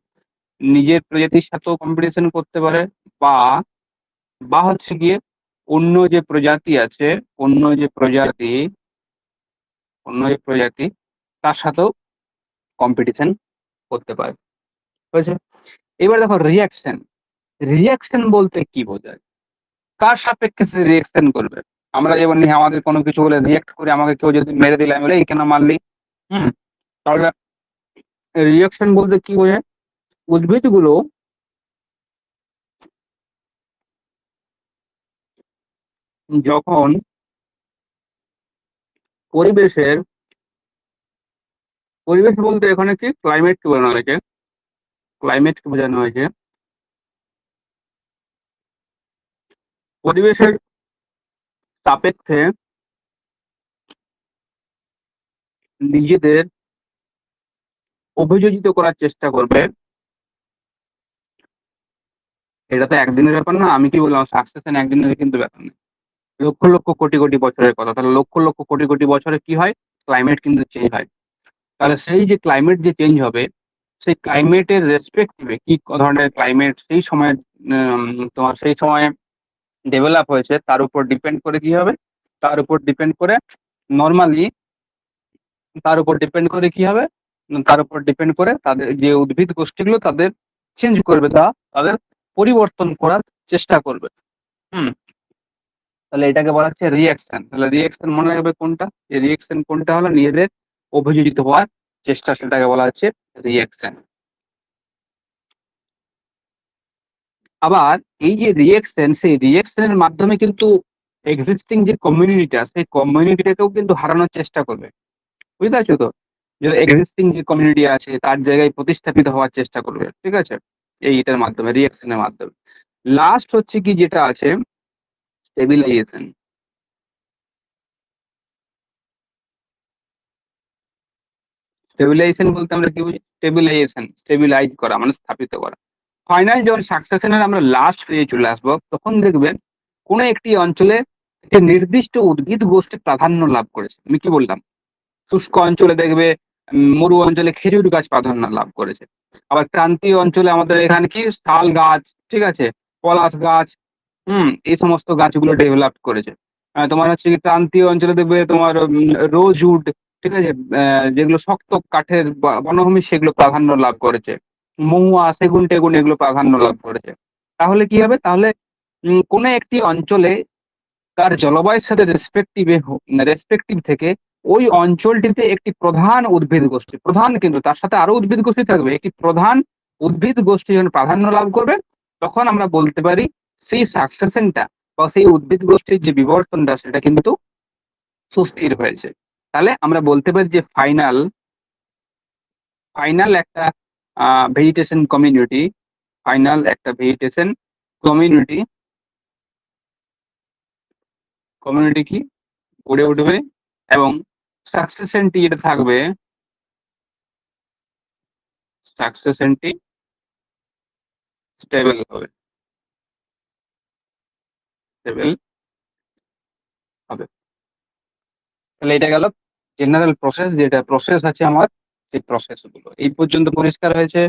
নিজের প্রজাতির সাথেও কম্পিটিশন করতে পারে, বা বা হচ্ছে গিয়ে অন্য যে প্রজাতি আছে, অন্য যে প্রজাতি অন্য যে প্রজাতি তার সাথেও কম্পিটিশন করতে পারে। বুঝেছো? এবার দেখো রিঅ্যাকশন, রিঅ্যাকশন বলতে কি বোঝায়, কার সাপেক্ষে সে রিঅ্যাকশন করবে। আমরা যেমন আমাদের কোনো কিছু বলে রিঅ্যাক্ট করে, আমাকে কেউ যদি মেরে দিলে আমি বলি, এই কেন মারলি। হুম, তাহলে রিঅ্যাকশন বলতে কি বোঝায়, উদ্ভিদগুলো যখন পরিবেশের, পরিবেশ বলতে এখানে কি ক্লাইমেট কে বোঝানো হয়েছে, ক্লাইমেট কে বোঝানো হয়েছে পরিবেশের সাপেক্ষে নিজেদের অভিযোজিত করার চেষ্টা করবে। এটা তো একদিনের ব্যাপার না, আমি কি বললাম সাকসেশন একদিনের কিন্তু ব্যাপার না, লক্ষ লক্ষ কোটি কোটি বছরের কথা। তাহলে লক্ষ লক্ষ কোটি কোটি বছরে কি হয়, ক্লাইমেট কিন্তু চেঞ্জ হয়। তাহলে সেই যে ক্লাইমেট যে চেঞ্জ হবে, সেই ক্লাইমেটের রেসপেক্টিভে কি ধরনের ক্লাইমেট সেই সময় তোমার সেই সময়ে ডেভেলপ হয়েছে তার উপর ডিপেন্ড করে কি হবে, তার উপর ডিপেন্ড করে নর্মালি, তার উপর ডিপেন্ড করে কি হবে, তার উপর ডিপেন্ড করে তাদের যে উদ্ভিদ গোষ্ঠীগুলো তাদের চেঞ্জ করবে, তাদের পরিবর্তন করার চেষ্টা করবে। হুম, তাহলে এটাকে বলা হচ্ছে রিঅ্যাকশন। তাহলে রিঅ্যাকশন মনে রাখবে কোনটা, এই রিঅ্যাকশন কোনটা হলো নিজেদের অভিযোজিত হওয়ার চেষ্টা, সেটাকে বলা হচ্ছে রিঅ্যাকশন। আবার এই যে রিঅ্যাকশন, সেই রিঅ্যাকশনের মাধ্যমে কিন্তু এক্সিস্টিং যে কমিউনিটিটা, সেই কমিউনিটিটাকেও কিন্তু হারানোর চেষ্টা করবে। বুঝতে পারছো তো? যে এক্সিস্টিং যে কমিউনিটি আছে তার জায়গায় প্রতিস্থাপিত হওয়ার চেষ্টা করবে। ঠিক আছে? এইটার মাধ্যমে, রিঅ্যাকশনের মাধ্যমে। লাস্ট হচ্ছে কি যেটা আছে, স্টেবিলাইজেশন। স্টেবিলাইজেশন বলতে আমরা কি বুঝি? স্টেবিলাইজেশন, স্টেবিলাইজ করা মানে স্থাপিত করা। ফাইনাল যখন সাকসেশনের আমরা লাস্ট পেজে চলে আসবো, তখন দেখবেন কোনো একটি অঞ্চলে একটি নির্দিষ্ট উদ্ভিদ গোষ্ঠী প্রাধান্য লাভ করেছে। আমি কি বললাম? শুষ্ক অঞ্চলে দেখবে মরু অঞ্চলে খেজুর গাছ প্রাধান্য লাভ করেছে। আবার ক্রান্তীয় অঞ্চলে আমাদের এখানে কি শাল গাছ, ঠিক আছে, পলাশ গাছ, এই সমস্ত গাছগুলো ডেভেলপ করেছে। তোমার হচ্ছে কি ক্রান্তীয় অঞ্চলে দেখবে তোমার রোজউড, ঠিক আছে, যেগুলো শক্ত কাঠের বনভূমি, সেগুলো প্রাধান্য লাভ করেছে। মহুয়া, সেগুন টেগুন এগুলো প্রাধান্য লাভ করেছে। তাহলে কি হবে? তাহলে কোনো একটি অঞ্চলে তার জলবায়ুর সাথে রেসপেক্টিভ থেকে ওই অঞ্চলটিতে একটি প্রধান উদ্ভিদ গোষ্ঠী, প্রধান কিন্তু তার সাথে আরো উদ্ভিদ গোষ্ঠী থাকবে, একটি প্রধান উদ্ভিদ গোষ্ঠী যখন প্রাধান্য লাভ করবে, তখন আমরা বলতে পারি সেই সাকসেশনটা বা সেই উদ্ভিদ গোষ্ঠীর যে বিবর্তনটা সেটা কিন্তু সুস্থির হয়েছে। তাহলে আমরা বলতে পারি যে ফাইনাল ফাইনাল একটা ভেজিটেশন কমিউনিটি, ফাইনাল একটা ভেজিটেশন কমিউনিটি কমিউনিটি কি গড়ে উঠবে, এবং সাকসেশনটি যেটা থাকবে, সাকসেশনটি স্টেবল হবে, স্টেবল হবে। তাহলে এটা গেল জেনারেল প্রসেস, যেটা প্রসেস আছে আমার, সেই প্রসেস গুলো এই পর্যন্ত পরিষ্কার হয়েছে।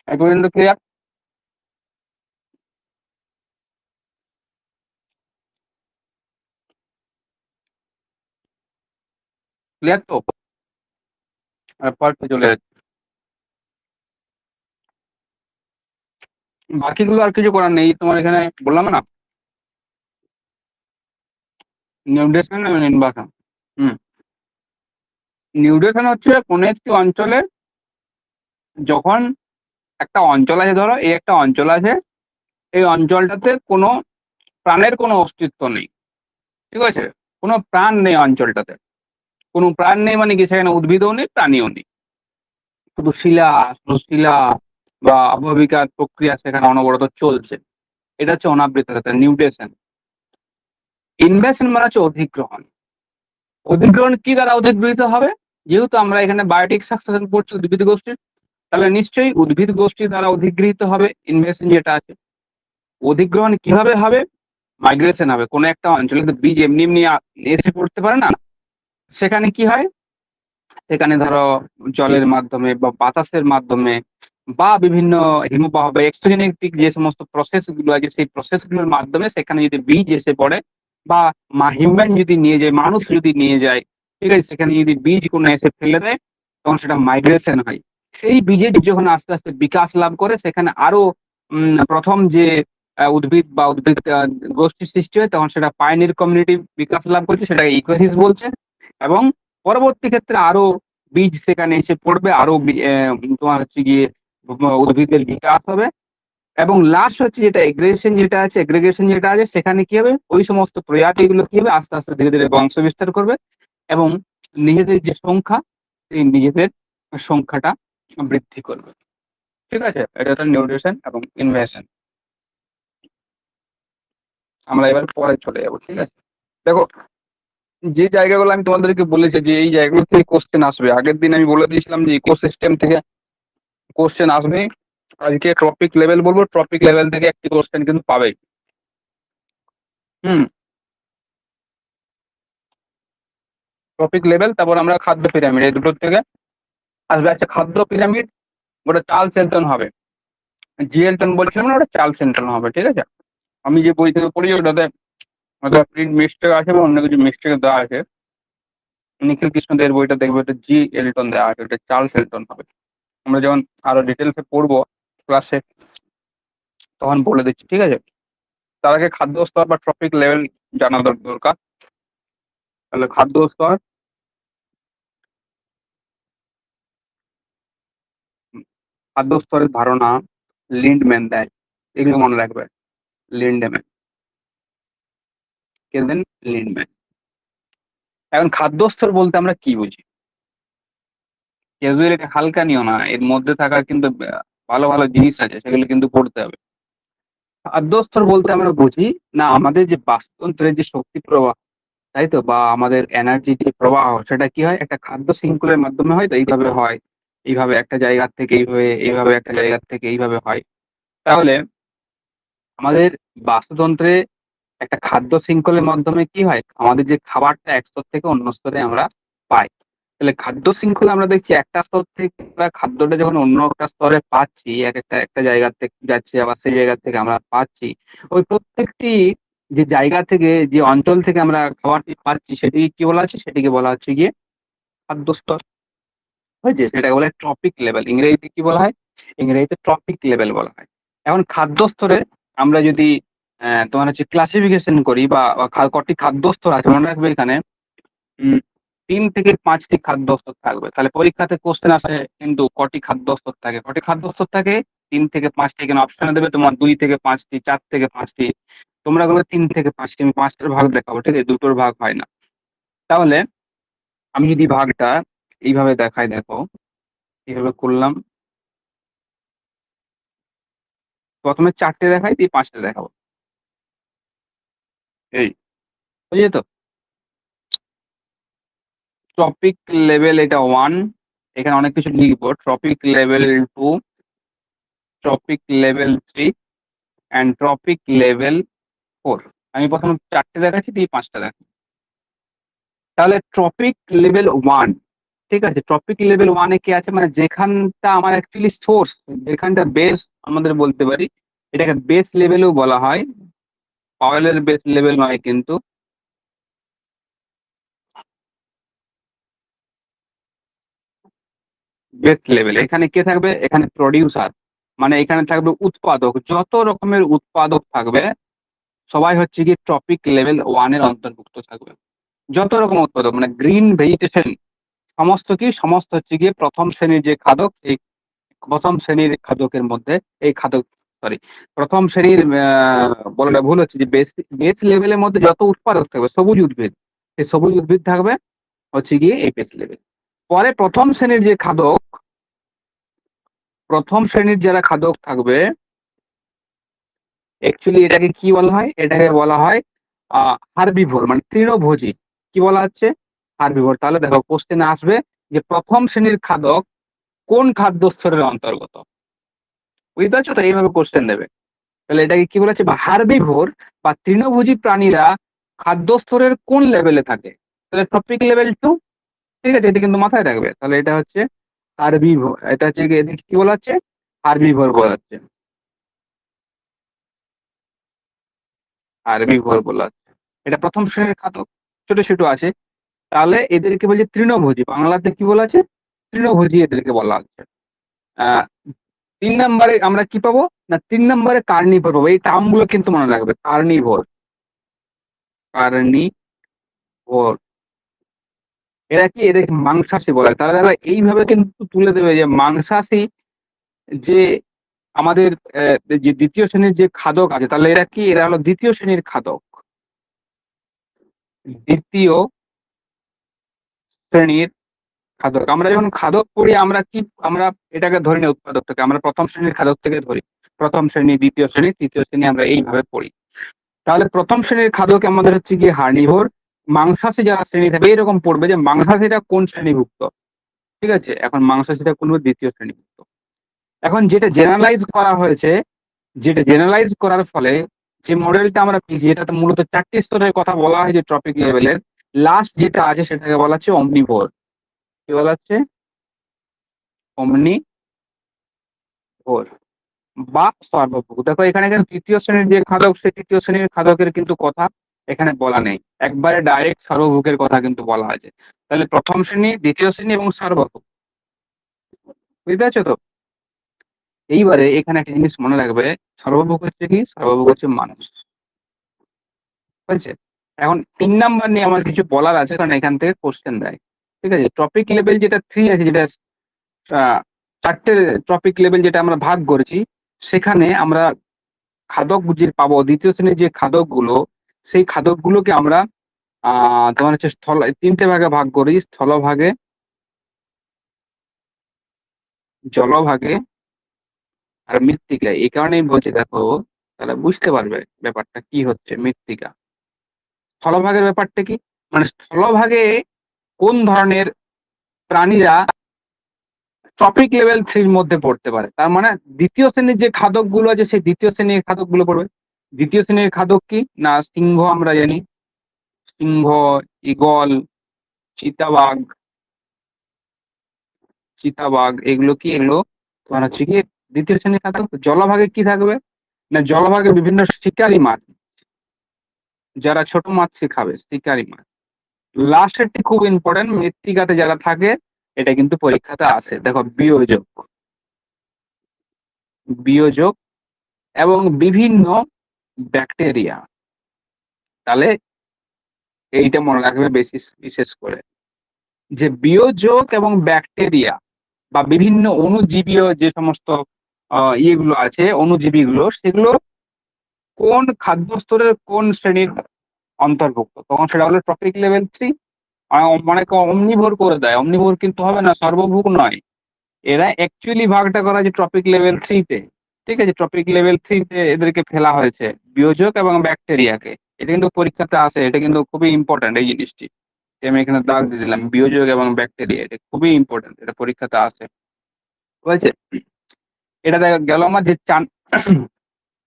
এই পর্যন্ত ক্লিয়ার? ক্লিয়ার তো? পরতে চলে যাচ্ছে। বাকিগুলো আর কিছু করার নেই, তোমার এখানে বললাম না, নিউট্রিশন এবং ইনভার্সন। হুম নিউট্রিশন হচ্ছে কোন একটি অঞ্চলে, যখন একটা অঞ্চল আছে, ধরো এই একটা অঞ্চল আছে, এই অঞ্চলটাতে কোনো প্রাণের কোনো অস্তিত্ব নেই, ঠিক আছে, কোনো প্রাণ নেই অঞ্চলটাতে। কোনো প্রাণ নেই মানে কি, সেখানে উদ্ভিদও নেই, প্রাণীও নেই, শুধু শিলা বা আবহবিকার প্রক্রিয়া সেখানে অনবরত চলছে। এটা হচ্ছে অনাবৃততা, নিউট্রিশন। ইনভেশন মানে হচ্ছে অধিগ্রহণ। অধিগ্রহণ কি দ্বারা অধিগৃহীত হবে? যেহেতু আমরা এখানে বায়োটিক সাকসেশন পড়ছি উদ্ভিদ গোষ্ঠীর, তাহলে নিশ্চয়ই উদ্ভিদ গোষ্ঠী দ্বারা অধিগৃহীত হবে ইনভেশন যেটা আছে। অধিগ্রহণ কিভাবে হবে? মাইগ্রেশন হবে। কোনো একটা অঞ্চলে তো বীজ এমনি এমনি এসে পড়তে পারে না, সেখানে কি হয়, সেখানে ধরো জলের মাধ্যমে বা বাতাসের মাধ্যমে বা বিভিন্ন হিমবাহ বা এক্সোজেনেটিক যে সমস্ত প্রসেস গুলো আছে, সেই প্রসেস গুলোর মাধ্যমে সেখানে যদি বীজ এসে পড়ে, বা হিউম্যান যদি নিয়ে যায়, মানুষ যদি নিয়ে যায়, ঠিক আছে, সেখানে যদি বীজ কোনো এসে ফেলে দেয়, তখন সেটা মাইগ্রেশন হয়। সেই বীজে যখন আস্তে আস্তে বিকাশ লাভ করে, সেখানে আরো প্রথম যে উদ্ভিদ বা উদ্ভিদ গোষ্ঠী সৃষ্টি হয়, তখন সেটা পাইনির কমিউনিটি বিকাশ লাভ করছে, সেটাকে ইকোসিস বলছে। এবং পরবর্তী ক্ষেত্রে আরো বীজ সেখানে এসে পড়বে, আরো তোমার হচ্ছে গিয়ে উদ্ভিদের বিকাশ হবে। এবং লাস্ট হচ্ছে যেটা এগ্রেগেশন যেটা আছে, এগ্রিগেশন যেটা আছে, সেখানে কি হবে, ওই সমস্ত প্রজাতি গুলো কি হবে, আস্তে আস্তে ধীরে ধীরে বংশ বিস্তার করবে, এবং নিজেদের যে সংখ্যা, সেই নিজেদের সংখ্যাটা বৃদ্ধি করবে। ঠিক আছে, এটা হচ্ছে নিউট্রিশন এবং ইনভেশন। আমরা এবার পরে চলে যাবো, ঠিক আছে। দেখো, যে জায়গাগুলো আমি তোমাদেরকে বলেছি যে এই জায়গাগুলো থেকে কোশ্চেন আসবে, আগের দিন আমি বলে দিয়েছিলাম যে ইকোসিস্টেম থেকে কোশ্চেন আসবে। আজকে টপিক লেভেল বলবো, টপিক লেভেল থেকে একটি কোশ্চেন কিন্তু পাবে। হুম টপিক লেভেল, তারপর আমরা খাদ্য পিরামিড, এই দুটোর থেকে আসবে। আচ্ছা, খাদ্য পিরামিড ওটা চার্লস এলটন হবে, জি এলটন বলছিলাম না, ওটা চার্লস এলটন হবে, ঠিক আছে। আমি যে বই থেকে পড়ি ওটাতে হয়তো প্রিন্ট মিস্টেক আছে বা অন্য কিছু মিস্টেক দেওয়া আছে। নিখিল কৃষ্ণদের বইটা দেখবে ওটা জি এলটন দেওয়া আছে, ওটা চার্লস এলটন হবে। আমরা যখন আরো ডিটেলসে পড়বো ক্লাসে, তখন বলে দিচ্ছি, ঠিক আছে। তার আগে খাদ্য স্তর বা ট্রপিক লেভেল জানা দরকার। তাহলে খাদ্য স্তর, খাদ্য স্তরের ধারণা লিন্ডম্যান দেয়, এগুলো মনে রাখবে। লিন্ডম্যান, কে দেন? লিন্ডম্যান। এখন খাদ্য স্তর বলতে আমরা কি বুঝি? ক্যাজুয়াল এটা হালকা নিও না, এর মধ্যে থাকা কিন্তু ভালো ভালো জিনিস আছে, সেগুলো কিন্তু পড়তে হবে। খাদ্য স্তর বলতে আমরা বুঝি না আমাদের যে বাস্তুতন্ত্রের যে শক্তি প্রবাহ, তাই তো, বা আমাদের এনার্জি যে প্রবাহ, সেটা কি হয় একটা খাদ্য শৃঙ্খলের মাধ্যমে হয়, তো এইভাবে হয়, এইভাবে একটা জায়গার থেকে এইভাবে, এইভাবে একটা জায়গার থেকে এইভাবে হয়। তাহলে আমাদের বাস্তুতন্ত্রে একটা খাদ্য শৃঙ্খলের মাধ্যমে কি হয়, আমাদের যে খাবারটা এক স্তর থেকে অন্য স্তরে আমরা পাই। তাহলে খাদ্য শৃঙ্খলে আমরা দেখছি একটা স্তর থেকে আমরা খাদ্যটা যখন অন্য একটা স্তরে পাচ্ছি, এক একটা একটা জায়গা থেকে যাচ্ছে, আবার সেই জায়গা থেকে আমরা পাচ্ছি, ওই প্রত্যেকটি যে জায়গা থেকে, যে অঞ্চল থেকে আমরা খাবারটি পাচ্ছি, সেটিকে কি বলা হচ্ছে? সেটিকে বলা হচ্ছে গিয়ে খাদ্য স্তর। হয়েছে, সেটাকে বলে ট্রপিক লেভেল। ইংরেজিতে কি বলা হয়? ইংরেজিতে ট্রপিক লেভেল বলা হয়। এখন খাদ্য স্তরে আমরা যদি তোমার হচ্ছে ক্লাসিফিকেশন করি, বা কটি খাদ্য স্তর আছে মনে রাখবে এখানে। 3 থেকে 5টি খাদ্য স্তর থাকবে। তাহলে পরীক্ষাতে কোশ্চেন আসে কিন্তু কটি খাদ্য স্তর থাকে? কটি খাদ্য স্তর থাকে? 3 থেকে 5টি। এখানে অপশনে দেবে তোমার 2 থেকে 5টি, 4 থেকে 5টি। তোমরা বলবে 3 থেকে 5টি, আমি 5টার ভাগ দেখাবো, ঠিক আছে, দুটোর ভাগ হয় না। তাহলে আমি যদি ভাগটা এইভাবে দেখাই, দেখো এইভাবে করলাম, প্রথমে 4টে দেখাই, দিয়ে 5টে দেখাবো, এই বুঝলি তো? টপিক লেভেল এটা 1, এখানে অনেক কিছু লিখবো। Topic level 2, topic level 3 and topic level 4। আমি প্রথমে 4টে দেখাচ্ছি, দিয়ে 5টা দেখাচ্ছি। তাহলে টপিক লেভেল 1, ঠিক আছে, টপিক লেভেল 1-এ কি আছে, মানে যেখানটা আমার অ্যাকচুয়ালি সোর্স, যেখানটা বেস আমাদের বলতে পারি, এটাকে বেস লেভেলেও বলা হয়। অয়েলের বেস লেভেল নয় কিন্তু, বেস লেভেল। এখানে কে থাকবে? এখানে প্রডিউসার, মানে এখানে থাকবে উৎপাদক, যত রকমের উৎপাদক থাকবে সবাই হচ্ছে কি টপিক লেভেল 1-এর অন্তর্ভুক্ত থাকবে। যত রকম উৎপাদক মানে গ্রিন ভেজিটেশন, সমস্ত হচ্ছে গিয়ে প্রথম শ্রেণীর যে খাদক, এই প্রথম শ্রেণীর খাদকের মধ্যে, এই খাদক, সরি, প্রথম শ্রেণীর বলাটা ভুল হচ্ছে, যে বেস বেস লেভেলের মধ্যে যত উৎপাদক থাকবে সবুজ উদ্ভিদ, এই সবুজ উদ্ভিদ থাকবে হচ্ছে গিয়ে এই বেস লেভেল। পরে প্রথম শ্রেণীর যে খাদক, প্রথম শ্রেণীর যারা খাদক থাকবে, অ্যাকচুয়ালি এটাকে কি বলা হয়? এটাকে বলা হয় হার্বিভোর, মানে তৃণভোজী। কি বলা হচ্ছে? হার্বিভোর। তাহলে দেখো কোশ্চেনে আসবে যে প্রথম শ্রেণীর খাদক কোন খাদ্য স্তরের অন্তর্গত? বুঝতে পারছো তো? এইভাবে কোশ্চেন দেবে। তাহলে এটাকে কি বলেছে? বা হার্বিভোর বা তৃণভোজী প্রাণীরা খাদ্য স্তরের কোন লেভেলে থাকে? তাহলে টপিক লেভেল 2, ঠিক আছে, এটা কিন্তু মাথায় রাখবে। তাহলে এটা হচ্ছে হার্বিভোর, এটা হচ্ছে এদিকে কি বলা হচ্ছে? হার্বিভোর বলা হচ্ছে, হার্বিভোর বলা হচ্ছে। এটা প্রথম শ্রেণীর খাদক, ছোট ছোট আছে। তাহলে এদেরকে বলছে তৃণভোজী, বাংলাতে কি বলা আছে? তৃণভোজী এদেরকে বলা হচ্ছে। আহ 3 নম্বরে আমরা কি পাবো? না 3 নম্বরে কার্নিভোর পাবো। এই টার্মগুলো কিন্তু মনে রাখবে, কার্নিভোর, কার্নিভোর। এরা কি? এদের মাংসাশী বলে। তারা দেখো এইভাবে কিন্তু তুলে দেবে যে মাংসাশী যে আমাদের যে দ্বিতীয় শ্রেণীর যে খাদক আছে, তাহলে এরা কি? এরা হলো দ্বিতীয় শ্রেণীর খাদক, দ্বিতীয় শ্রেণীর খাদক। আমরা যখন খাদক পড়ি, আমরা কি, আমরা এটাকে ধরি না উৎপাদকটাকে, আমরা প্রথম শ্রেণীর খাদক থেকে ধরি। প্রথম শ্রেণী, দ্বিতীয় শ্রেণী, তৃতীয় শ্রেণী, আমরা এইভাবে পড়ি। তাহলে প্রথম শ্রেণীর খাদক আমাদের হচ্ছে গিয়ে হার্নিভোর। মাংসাশী যারা শ্রেণী থাকবে এরকম পড়বে যে মাংসাশীটা কোন শ্রেণীভুক্ত, ঠিক আছে, এখন মাংসাশীটা কোন দ্বিতীয় শ্রেণীভুক্ত। এখন যেটা জেনারেলাইজ করা হয়েছে, যেটা জেনারেলাইজ করার ফলে যে মডেলটা আমরা পেয়েছি, এটাতে মূলত 4টি স্তরের কথা বলা হয় যে টপিক লেভেলের। লাস্ট যেটা আছে সেটাকে বলা হচ্ছে অমনিভোর। কি বলা হচ্ছে? অমনিভোর বা সর্বভুক। দেখো এখানে কিন্তু তৃতীয় শ্রেণীর যে খাদক, সেই তৃতীয় শ্রেণীর খাদকের কিন্তু কথা এখানে বলা নেই, একবারে ডাইরেক্ট সর্বভুকের কথা কিন্তু বলা হয়েছে। তাহলে প্রথম শ্রেণী, দ্বিতীয় শ্রেণী এবং সর্বভুক, বুঝতে পারছো তো? এইবারে এখানে একটা জিনিস মনে রাখবে, সর্বভুক হচ্ছে কি? সর্বভুক হচ্ছে মানুষ, হয়েছে। এখন 3 নাম্বার নিয়ে আমার কিছু বলার আছে, কারণ এখান থেকে কোশ্চেন দেয়, ঠিক আছে। টপিক লেভেল যেটা 3 আছে, যেটা চারটে ট্রপিক লেভেল যেটা আমরা ভাগ করেছি, সেখানে আমরা খাদক যে পাবো, দ্বিতীয় শ্রেণীর যে খাদকগুলো, সেই খাদকগুলোকে আমরা তোমার হচ্ছে তিনটে ভাগে ভাগ করি: স্থলভাগে, জলভাগে আর মৃত্তিকায়। এই কারণেই বলছি, দেখো তাহলে বুঝতে পারবে ব্যাপারটা কি হচ্ছে। মৃত্তিকা, স্থলভাগের ব্যাপারটা কি, মানে স্থলভাগে কোন ধরনের প্রাণীরা টপিক লেভেল 3 মধ্যে পড়তে পারে। তার মানে দ্বিতীয় শ্রেণীর যে খাদক গুলো আছে, সেই দ্বিতীয় শ্রেণীর খাদক গুলো পড়বে। দ্বিতীয় শ্রেণীর খাদক কি না, সিংহ আমরা জানি, সিংহ, ঈগল, চিতাবাঘ, এগুলো কি, এগুলো তোমার হচ্ছে কি দ্বিতীয় শ্রেণীর খাদক। জলভাগে কি থাকবে না, জলভাগে বিভিন্ন শিকারী মাছ, যারা ছোট মাছ খাবে, শিকারী মাছ। লাস্টেরটি খুব ইম্পর্টেন্ট, মৃত্তিকাতে যারা থাকে, এটা কিন্তু পরীক্ষাতে আসে। দেখো, বিয়োজক, বিয়োজক এবং বিভিন্ন ব্যাকটেরিয়া। তাহলে এইটা মনে রাখবে বিশেষ করে, যে বিয়োজক এবং ব্যাকটেরিয়া বা বিভিন্ন অণুজীবীয় যে সমস্ত ইয়েগুলো আছে, অণুজীবীগুলো, সেগুলো কোন খাদ্য স্তরের কোন শ্রেণীর অন্তর্ভুক্ত, তখন সেটা হলো টপিক লেভেল 3। অনেকে অমনিভোর করে দেয়, অমনিভোর কিন্তু হবে না, সর্বভুক নয়। এরা অ্যাকচুয়ালি ভাগটা করা যে টপিক লেভেল 3-তে। ঠিক আছে, টপিক লেভেল 3-তে এদেরকে ফেলা হয়েছে, বিয়োজক এবং ব্যাকটেরিয়াকে। এটা কিন্তু পরীক্ষাতে আসে, এটা কিন্তু খুবই ইম্পর্টেন্ট এই জিনিসটি। আমি এখানে দাগ দিয়ে দিলাম, বিয়োজক এবং ব্যাকটেরিয়া, এটা খুবই ইম্পর্টেন্ট, এটা পরীক্ষাতে আসে। বুঝেছে? এটা দেখা গেল আমার যে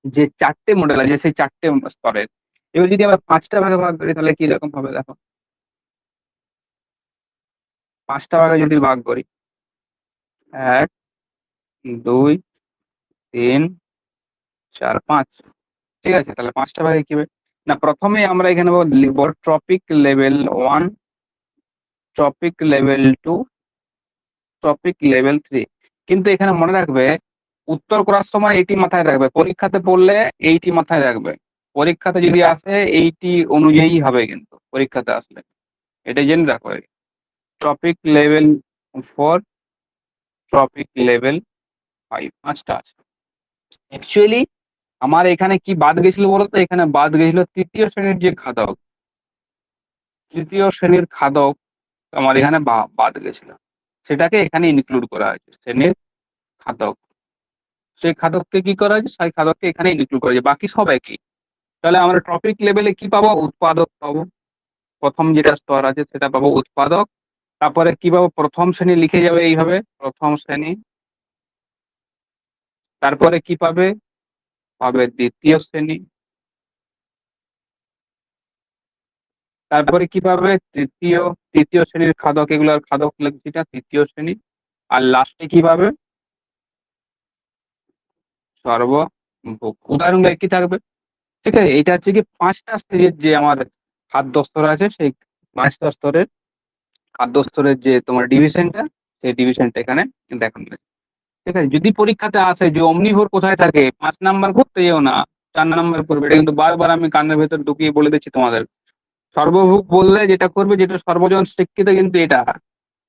যে চারটে মডেল আছে, সেই চারটে স্তরের। এবার যদি আবার পাঁচটা ভাগে ভাগ করি, তাহলে কি রকম হবে দেখো। পাঁচটা ভাগে যদি ভাগ করি, 1, 2, 3, 4, 5, ঠিক আছে, তাহলে পাঁচটা ভাগে কি হবে না, প্রথমে আমরা এখানে লিখবো topic level 1, topic level 2, topic level 3। কিন্তু এখানে মনে রাখবে, উত্তর করার সময় এইটি মাথায় রাখবে, পরীক্ষাতে পড়লে এইটি মাথায় রাখবে। পরীক্ষাতে যদি আসে এইটি অনুযায়ী হবে, কিন্তু পরীক্ষাতে আসলে এটা জেনে রাখো। টপিক লেভেল 4, টপিক লেভেল 5, পাঁচটা আছে। অ্যাকচুয়ালি আমার এখানে কি বাদ গেছিল বলতো, এখানে বাদ গেছিল তৃতীয় শ্রেণীর যে খাদক, তৃতীয় শ্রেণীর খাদক আমার এখানে বাদ গেছিল, সেটাকে এখানে ইনক্লুড করা হয়েছে। শ্রেণীর খাদক, সেই খাদককে কি করা হয়েছে, সেই খাদককে এখানে ইনক্লুড করা হয়েছে, বাকি সব একই। তাহলে আমরা টপিক লেভেলে কি পাবো, উৎপাদক পাবো। প্রথম যেটা স্তর আছে সেটা পাবো উৎপাদক। তারপরে কি পাবো, প্রথম শ্রেণী লিখে যাবে এইভাবে, প্রথম শ্রেণী। তারপরে কি পাবে, পাবে দ্বিতীয় শ্রেণী। তারপরে কি পাবে, তৃতীয়, তৃতীয় শ্রেণীর খাদক, এগুলোর খাদক যেটা তৃতীয় শ্রেণী। আর লাস্টে কি পাবে, সর্বভোগ। উদাহরণ কি থাকবে। ঠিক আছে, এটা হচ্ছে কি পাঁচটা স্টেজের যে আমার খাদ্য স্তর আছে, সেই পাঁচটা স্তরের খাদ্য স্তরের যে তোমার ডিভিশনটা, সেই ডিভিশনটা এখানে দেখানো হয়েছে। ঠিক আছে, যদি পরীক্ষাতে আসে যে অমনিভোর কোথায় থাকে, 5 নাম্বার করতে যেও না, 4 নাম্বার করবে। এটা কিন্তু বারবার আমি কানের ভেতর ঢুকিয়ে বলে দিচ্ছি তোমাদের। সর্বভুক বললে যেটা করবে, যেটা সর্বজন স্বীকৃত, কিন্তু এটা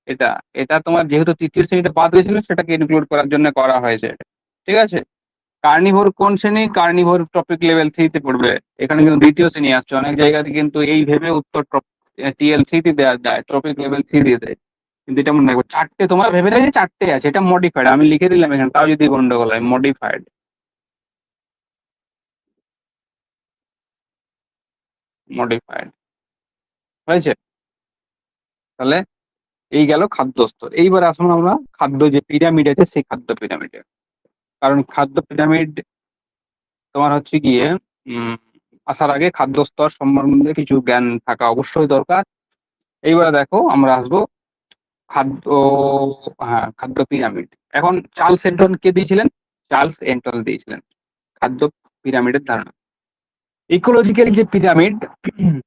এটা এটা তোমার যেহেতু তৃতীয় শ্রেণীটা বাদ হয়েছিল, সেটাকে ইনক্লুড করার জন্য করা হয়েছে। ঠিক আছে, কার্নিভোর কোন শ্রেণী, কার্নিভোর টপিক লেভেল 3-তে পড়বে। এখানে কিন্তু দ্বিতীয় শ্রেণী আসছে, অনেক জায়গাতে কিন্তু এই ভেবে উত্তর টিএল 3-তে দেওয়া যায়, টপিক লেভেল 3 দিয়ে দেয়। কিন্তু এটা মনে রাখবে, চারটে তোমরা ভেবে দেখো যে চারটে আছে, এটা মডিফাইড, আমি লিখে দিলাম এখানে, তাও যদি গন্ডগোল হয়, মডিফাইড, মডিফাইড হয়েছে। তাহলে এই গেল খাদ্য স্তর। এইবার আসুন আমরা খাদ্য যে পিরামিড আছে, সেই খাদ্য পিরামিডে। কারণ খাদ্য পিরামিড তোমার হচ্ছে গিয়ে উম আসার আগে খাদ্য স্তর সম্বন্ধে কিছু জ্ঞান থাকা অবশ্যই দরকার। এইবারে দেখো আমরা আসবো খাদ্য, হ্যাঁ, খাদ্য পিরামিড। এখন চার্লস এন্টন কে দিয়েছিলেন, চার্লস এন্টন দিয়েছিলেন খাদ্য পিরামিডের ধারণা। ইকোলজিক্যাল যে পিরামিড,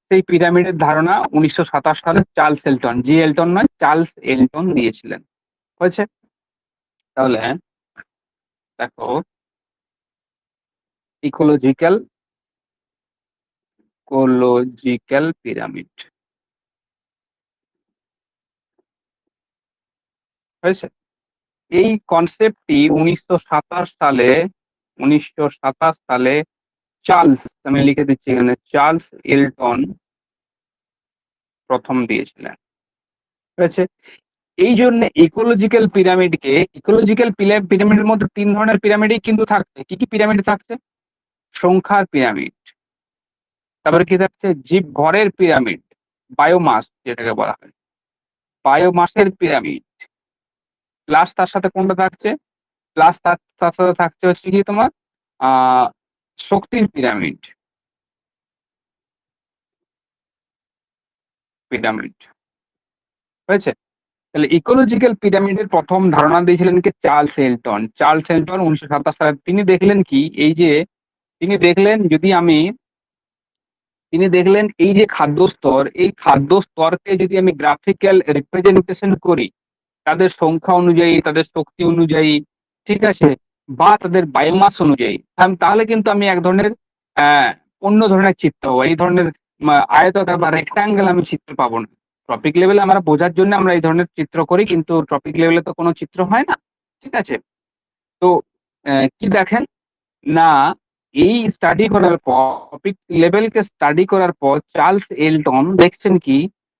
সেই পিরামিডের ধারণা 1927 সালে চার্লস এল্টন, জি এল্টন নয়, চার্লস এল্টন দিয়েছিলেন। হয়েছে? তাহলে দেখো, ইকোলজিক্যাল, ইকোলজিক্যাল পিরামিড হয়েছে। এই কনসেপ্টটি 1927 সালে চার্লস, আমি লিখে দিচ্ছি এখানে, চার্লস এলটন প্রথম দিয়েছিলেন। ঠিক আছে? এই জন্য ইকোলজিক্যাল পিরামিডের মধ্যে 3 ধরনের পিরামিডই কিন্তু থাকছে। কি কি পিরামিড থাকছে? সংখ্যার পিরামিড, তারপরে কি থাকছে? জীব ভরের পিরামিড, বায়োমাস যেটাকে বলা হয়, বায়োমাসের পিরামিড, প্লাস তার সাথে কোনটা থাকছে? প্লাস তার তার সাথে থাকছে হচ্ছে কি তোমার আহ শক্তির পিরামিড, পিরামিড হয়েছে। তাহলে ইকোলজিক্যাল পিরামিডের প্রথম ধারণা দিয়েছিলেন কি? Charles Elton. চার্লস এলটন 1927 সালে তিনি দেখলেন কি, এই যে তিনি দেখলেন যদি আমি তিনি দেখলেন এই যে খাদ্য স্তর, এই খাদ্য স্তরকে যদি আমি গ্রাফিক্যাল রিপ্রেজেন্টেশন করি তাদের সংখ্যা অনুযায়ী, তাদের শক্তি অনুযায়ী, ঠিক আছে, বা তাদের বায়োমাস অনুযায়ী, তাহলে কিন্তু আমি এক ধরনের আহ অন্য ধরনের চিত্র পাবো। এই ধরনের আয়তাকার বা রেক্টাঙ্গেল আমি চিত্র পাবো না। টপিক লেভেলে আমরা বোঝার জন্য আমরা এই ধরনের চিত্র করি, কিন্তু টপিক লেভেলে তো কোনো চিত্র হয় না। ঠিক আছে? তো কি দেখেন না, এই স্টাডি করার পর, টপিক লেভেলকে স্টাডি করার পর চার্লস এলটন দেখছেন কি,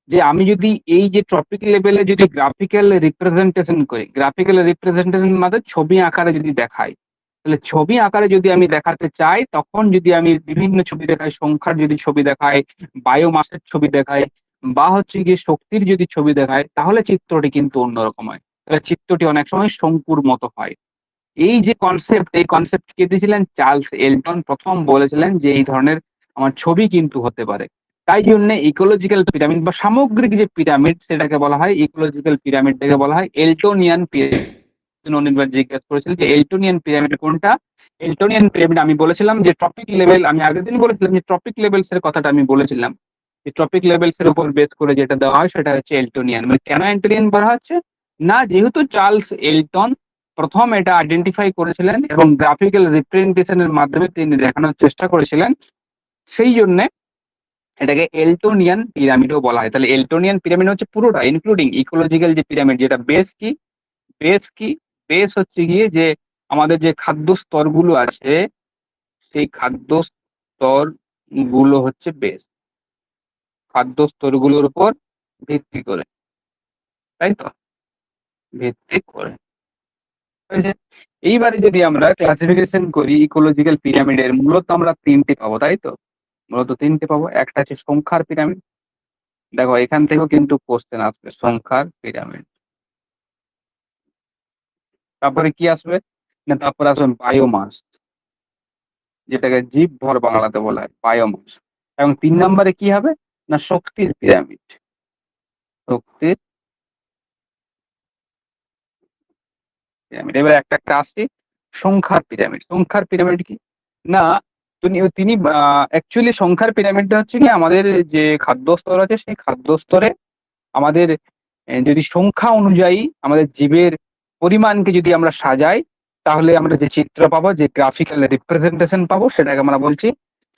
যে আমি যদি এই যে টপিক লেভেলে যদি গ্রাফিক্যাল রিপ্রেজেন্টেশন করি, গ্রাফিক্যাল রিপ্রেজেন্টেশন মানে ছবি আকারে যদি দেখাই, তাহলে ছবি আকারে যদি আমি দেখাতে চাই, তখন যদি আমি বিভিন্ন ছবি দেখাই, সংখ্যার যদি ছবি দেখাই, বায়োমাসের ছবি দেখাই, বা হচ্ছে গিয়ে শক্তির যদি ছবি দেখায়, তাহলে চিত্রটি কিন্তু অন্যরকম হয়। তাহলে চিত্রটি অনেক সময় শঙ্কুর মতো হয়। এই যে কনসেপ্ট, এই কনসেপ্ট কে দিয়েছিলেন চার্লস এলটন, প্রথম বলেছিলেন যে এই ধরনের আমার ছবি কিন্তু হতে পারে। তাই জন্য ইকোলজিক্যাল পিরামিড বা সামগ্রিক যে পিরামিড, সেটাকে বলা হয় ইকোলজিক্যাল পিরামিড, থেকে বলা হয় এলটোনিয়ান পিরামিড। অনির্বাণ জিজ্ঞেস করেছিলেন যে এলটোনিয়ান পিরামিড কোনটা। এলটোনিয়ান পিরামিড আমি বলেছিলাম যে টপিক লেভেল, আমি আগের দিন বলেছিলাম যে টপিক লেভেলস এর কথাটা আমি বলেছিলাম, যে টপিক লেভেলস এর উপর বেস করে যেটা দেওয়া হয় সেটা হচ্ছে এলটোনিয়ান। মানে কেন এলটোনিয়ান বলা হচ্ছে না, যেহেতু চার্লস এলটন প্রথম এটা আইডেন্টিফাই করেছিলেন এবং গ্রাফিক্যাল রিপ্রেজেন্টেশনের মাধ্যমে তিনি দেখানোর চেষ্টা করেছিলেন, সেই জন্য এটাকে এলটোনিয়ান পিরামিডও বলা হয়। তাহলে এলটোনিয়ান পিরামিড হচ্ছে পুরোটা ইনক্লুডিং ইকোলজিক্যাল যে পিরামিড, যেটা বেস কি, বেস কি, বেস হচ্ছে গিয়ে যে আমাদের যে খাদ্য স্তরগুলো আছে, সেই খাদ্য স্তর গুলো হচ্ছে বেস, খাদ্য স্তরগুলোর উপর ভিত্তি করে, তাই তো, ভিত্তি করে হয়েছে। এইবারে যদি আমরা ক্লাসিফিকেশন করি ইকোলজিক্যাল পিরামিডের, মূলত আমরা 3টে পাবো, তাই তো, মূলত 3টে পাবো। একটা হচ্ছে সংখ্যার পিরামিড, দেখো এখান থেকেও কিন্তু কোশ্চেন আসবে, সংখ্যার পিরামিড। তারপরে কি আসবে না, তারপরে আসবে বায়োমাস, যেটাকে জীব ভর বাংলাতে বলা হয়, বায়োমাস। এবং 3 নম্বরে কি হবে না, শক্তির পিরামিড, শক্তির পিরামিড। এবার একটা একটা আসছি, সংখ্যার পিরামিড। সংখ্যার পিরামিড কি না, তিনি তিনি অ্যাকচুয়ালি সংখ্যার পিরামিডটা হচ্ছে কি, আমাদের যে খাদ্য স্তর আছে সেই খাদ্য স্তরে আমাদের যদি সংখ্যা অনুযায়ী আমাদের জীবের পরিমাণকে যদি আমরা সাজাই, তাহলে আমরা যে চিত্র পাবো, যে গ্রাফিক্যাল রিপ্রেজেন্টেশন পাবো, সেটাকে আমরা বলছি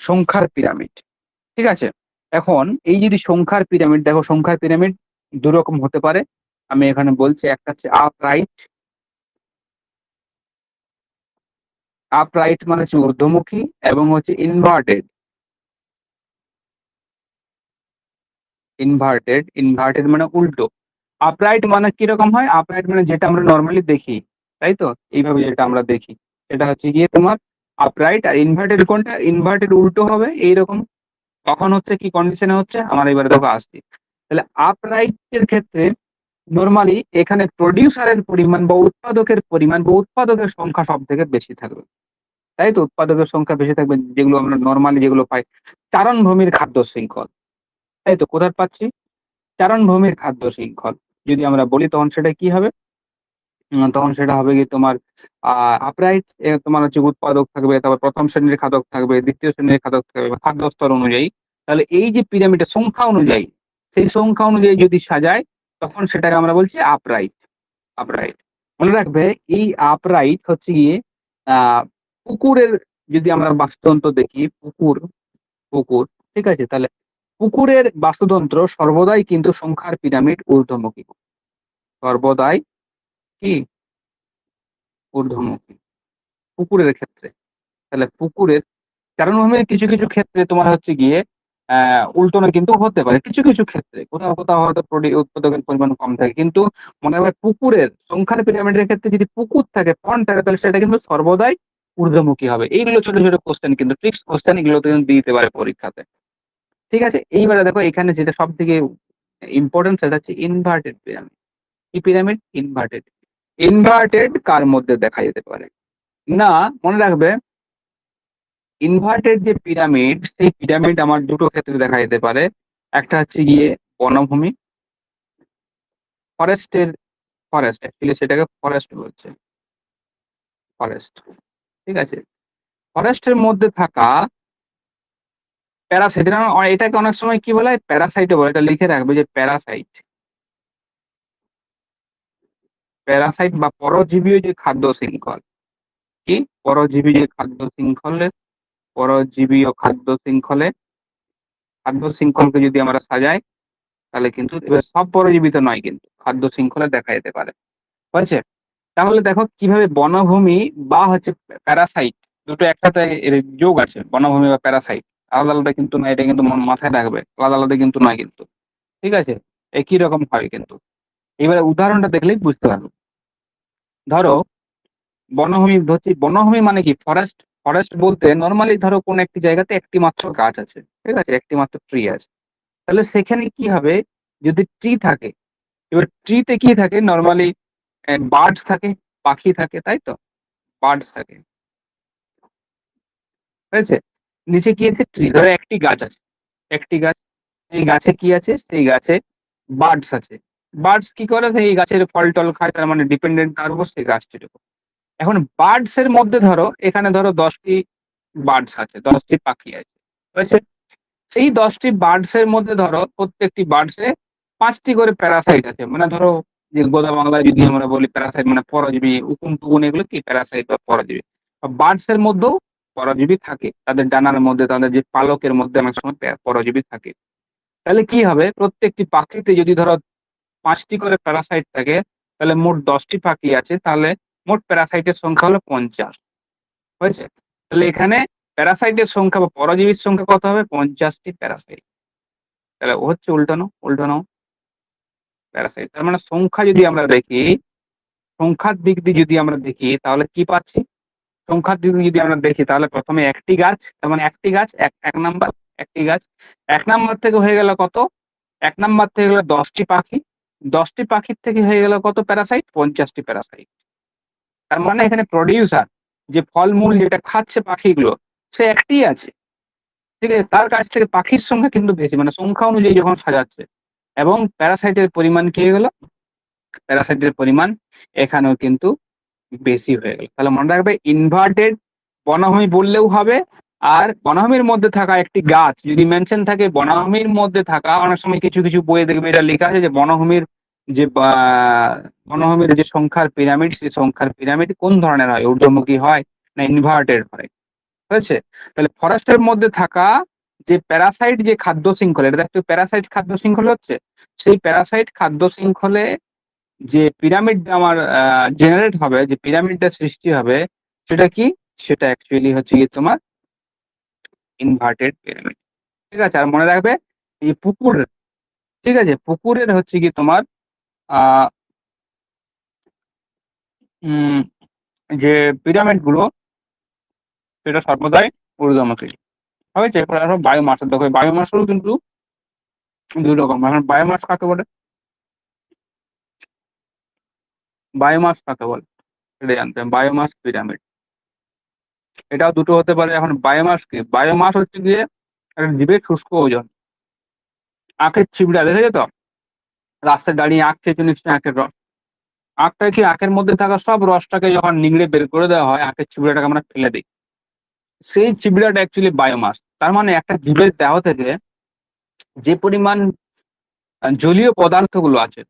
সংখ্যার পিরামিড। ঠিক আছে? এখন এই যদি সংখ্যার পিরামিড, দেখো সংখ্যার পিরামিড 2 রকম হতে পারে, আমি এখানে বলছি। একটা হচ্ছে আপরাইট, আপরাইট মানে হচ্ছে ঊর্ধ্বমুখী, এবং হচ্ছে ইনভার্টেড। ইনভার্টেড মানে উল্টো। আপরাইট মানে কিরকম হয়? আপরাইট মানে যেটা আমরা নর্মালি দেখি, তাই তো, এইভাবে যেটা আমরা দেখি, এটা হচ্ছে গিয়ে তোমার আপরাইট। আর ইনভার্টেড কোনটা? ইনভার্টেড উল্টো হবে এইরকম। তখন হচ্ছে কি কন্ডিশনে হচ্ছে আমার, এবারে দেখো আসছি। তাহলে আপরাইট এর ক্ষেত্রে নর্মালি এখানে প্রডিউসারের পরিমাণ বা উৎপাদকের পরিমাণ বা উৎপাদকের সংখ্যা সব থেকে বেশি থাকবে, তাই তো, উৎপাদকের সংখ্যা বেশি থাকবে, যেগুলো আমরা নর্মালি যেগুলো পাই চারণভূমির খাদ্য শৃঙ্খল, তাই তো। কোথায় পাচ্ছি? চারণভূমির খাদ্য শৃঙ্খল যদি আমরা বলি, তখন সেটা কি হবে? তখন সেটা হবে কি তোমার আপরাইট, তোমার হচ্ছে উৎপাদক থাকবে, তারপর প্রথম শ্রেণীর খাদক থাকবে, দ্বিতীয় শ্রেণীর খাদক থাকবে, খাদ্য স্তর অনুযায়ী। তাহলে এই যে পিরামিডের সংখ্যা অনুযায়ী, সেই সংখ্যা অনুযায়ী যদি সাজায়, তখন সেটাকে আমরা বলছি আপরাইট। আপরাইট, মনে রাখবে, এই আপরাইট হচ্ছে গিয়ে আহ পুকুরের, যদি আমরা বাস্তুতন্ত্র দেখি, পুকুর, পুকুর, ঠিক আছে, তাহলে পুকুরের বাস্তুতন্ত্র সর্বদাই কিন্তু সংখ্যার পিরামিড ঊর্ধ্বমুখী, সর্বদাই কি ঊর্ধ্বমুখী পুকুরের ক্ষেত্রে। তাহলে পুকুরের চারণভূমির কিছু কিছু ক্ষেত্রে তোমার হচ্ছে গিয়ে উল্টোনো কিন্তু হতে পারে কিছু কিছু ক্ষেত্রে, কোথাও কোথাও হয়তো উৎপাদকের পরিমাণ কম থাকে, কিন্তু মনে হয় পুকুরের সংখ্যার পিরামিডের ক্ষেত্রে যদি পুকুর থাকে, পন্ড থাকে, তাহলে সেটা কিন্তু সর্বদাই ঊর্ধ্বমুখী হবে। এইগুলো ছোট ছোট কোশ্চেন, কিন্তু ট্রিক্স কোশ্চেন, এগুলো তো কিন্তু দিতে পারে পরীক্ষাতে। ঠিক আছে, এইবারে দেখো এখানে যেটা সব থেকে ইম্পর্টেন্ট সেটা হচ্ছে ইনভার্টেড পিরামিড। কি পিরামিড? ইনভার্টেড। ইনভার্টেড কার মধ্যে দেখা যেতে পারে? না, মনে রাখবে ইনভার্টেড যে পিরামিড, সেই পিরামিড আমার দুটো ক্ষেত্রে দেখা যেতে পারে। একটা হচ্ছে গিয়ে বনভূমি, ফরেস্টের, ফরেস্ট অ্যাকচুয়ালি সেটাকে ফরেস্ট বলছে, ফরেস্ট। ঠিক আছে, ফরেস্টের মধ্যে থাকা প্যারাসাইট, এটাকে অনেক সময় কি বলা হয়? প্যারাসাইটও বলে। এটা লিখে রাখবে যে প্যারাসাইট, প্যারাসাইট বা পরজীবীয় যে খাদ্য শৃঙ্খল। কি? পরজীবী যে খাদ্য শৃঙ্খলে, পরজীবীয় খাদ্য শৃঙ্খলে, খাদ্য শৃঙ্খলকে যদি আমরা সাজাই, তাহলে কিন্তু এবার সব পরজীবী তো নয়, কিন্তু খাদ্য শৃঙ্খলে দেখা যেতে পারে। বুঝছে? তাহলে দেখো কিভাবে বনভূমি বা হচ্ছে প্যারাসাইট দুটো একসাথে এর যোগ আছে। বনভূমি বা প্যারাসাইট আলাদা আলাদা কিন্তু নয়, এটা কিন্তু মাথায় রাখবে, আলাদা আলাদা কিন্তু নয় কিন্তু। ঠিক আছে, একই রকম হয় কিন্তু। এবারে উদাহরণটা দেখলেই বুঝতে পারবে। ধরো বনভূমি হচ্ছে, বনভূমি মানে কি? ফরেস্ট। ফরেস্ট বলতে নর্মালি ধরো কোন একটি জায়গাতে একটি মাত্র গাছ আছে, ঠিক আছে, একটি মাত্র ট্রি আছে। তাহলে সেখানে কি হবে? যদি ট্রি থাকে, এবার ট্রিতে কি থাকে নর্মালি? বার্ডস থাকে, পাখি থাকে, তাই তো? বার্ডস থাকে, হয়েছে? নিচে কি আছে? ট্রি। ধরো একটি গাছ আছে, একটি গাছ, এই গাছে কি আছে? সেই গাছে বার্ডস আছে। বার্ডস কি করে? সেই গাছের ফল টল খায়, তার মানে ডিপেন্ডেন্ট তার উপর, সেই গাছটির উপর। এখন বার্ডস এর মধ্যে ধরো, এখানে ধরো 10টি বার্ডস আছে, 10টি পাখি আছে, হয়েছে? সেই 10টি বার্ডস এর মধ্যে ধরো প্রত্যেকটি বার্ডস এ 5টি করে প্যারাসাইট আছে। মানে ধরো যে গোদা বাংলায় যদি আমরা বলি প্যারাসাইট মানে পরজীবী, উকুন টুকুন, এগুলো কি প্যারাসাইট বা পরজীবী। বার্ডস এর মধ্যেও পরজীবী থাকে, তাদের ডানার মধ্যে, তাদের যে পালকের মধ্যে অনেক সময় পরজীবী থাকে। তাহলে কি হবে? প্রত্যেকটি পাখিতে যদি ধরো 5টি করে প্যারাসাইট থাকে, তাহলে মোট 10টি পাখি আছে, তাহলে মোট প্যারাসাইটের সংখ্যা হলো 50। হয়েছে? তাহলে এখানে প্যারাসাইটের সংখ্যা বা পরজীবীর সংখ্যা কত হবে? 50টি প্যারাসাইট। তাহলে ও হচ্ছে উল্টানো, উল্টানো প্যারাসাইট। তার মানে সংখ্যা যদি আমরা দেখি, সংখ্যার দিক দিয়ে যদি আমরা দেখি, তাহলে কি পাচ্ছি? সংখ্যার দিক দিয়ে যদি আমরা দেখি, তাহলে প্রথমে একটি গাছ, তার মানে একটি গাছ, এক নাম্বার, একটি গাছ। 1 নাম্বার থেকে হয়ে গেল কত? 1 নাম্বার থেকে গেল 10টি পাখি। 10টি পাখির থেকে হয়ে গেল কত প্যারাসাইট? 50টি প্যারাসাইট। তার মানে এখানে প্রডিউসার, যে ফলমূল যেটা খাচ্ছে পাখিগুলো, সে একটি আছে। ঠিক আছে, তার কাছ থেকে পাখির সংখ্যা কিন্তু বেশি, মানে সংখ্যা অনুযায়ী যখন সাজাচ্ছে। এবং প্যারাসাইটের পরিমাণ কি হয়ে গেল? প্যারাসাইটের পরিমাণ এখানেও কিন্তু বেশি হয়ে গেল। তাহলে মনে রাখবে ইনভার্টেড বনভূমি বললেও হবে। আর বনভূমির মধ্যে থাকা একটি গাছ যদি মেনশন থাকে, বনভূমির মধ্যে থাকা, অনেক সময় কিছু কিছু বইয়ে দেখবে এটা লেখা আছে যে বনভূমির যে বনভূমির যে সংখ্যার পিরামিড, সেই সংখ্যার পিরামিড কোন ধরনের হয়? ঊর্ধ্বমুখী হয় না ইনভার্টেড হয়? হয়েছে? তাহলে ফরেস্টের মধ্যে থাকা যে প্যারাসাইট যে খাদ্য শৃঙ্খল, এটা একটু প্যারাসাইট খাদ্য শৃঙ্খল হচ্ছে, সেই প্যারাসাইট খাদ্য শৃঙ্খলে যে পিরামিড আমার জেনারেট হবে, যে পিরামিডটা সৃষ্টি হবে, সেটা কি? সেটা অ্যাকচুয়ালি হচ্ছে কি তোমার ইনভার্টেড পিরামিড। ঠিক আছে, আর মনে রাখবে এই পুকুর, ঠিক আছে, পুকুরের হচ্ছে কি তোমার আহ উম যে পিরামিড গুলো, সেটা সর্বদাই ঊর্ধ্বমুখী। হয়েছে? এরপর আসো বায়োমাসের, দেখো বায়োমাসও কিন্তু দুই রকম। এখন বায়োমাস কাকে বলে? বায়োমাস কাকে বলে এটা জানতে হবে। বায়োমাস পিরামিড, এটাও দুটো হতে পারে। এখন বায়োমাস কি? বায়োমাস হচ্ছে গিয়ে একটা জীবের শুষ্ক ওজন। আখের ছিবড়া দেখেছো তো? রাস্তায় দাঁড়িয়ে আখ খেয়েছো নিশ্চয়ই, আখের রস। আখটা কি? আখের মধ্যে থাকা সব রসটাকে যখন নিংড়ে বের করে দেওয়া হয়, আখের ছিবড়াটাকে আমরা ফেলে দিই। সেই ছিবড়াটা অ্যাকচুয়ালি বায়োমাস। তার মানে একটা জীবের দেহ থেকে যে পরিমাণ জলীয় পদার্থগুলো আছে,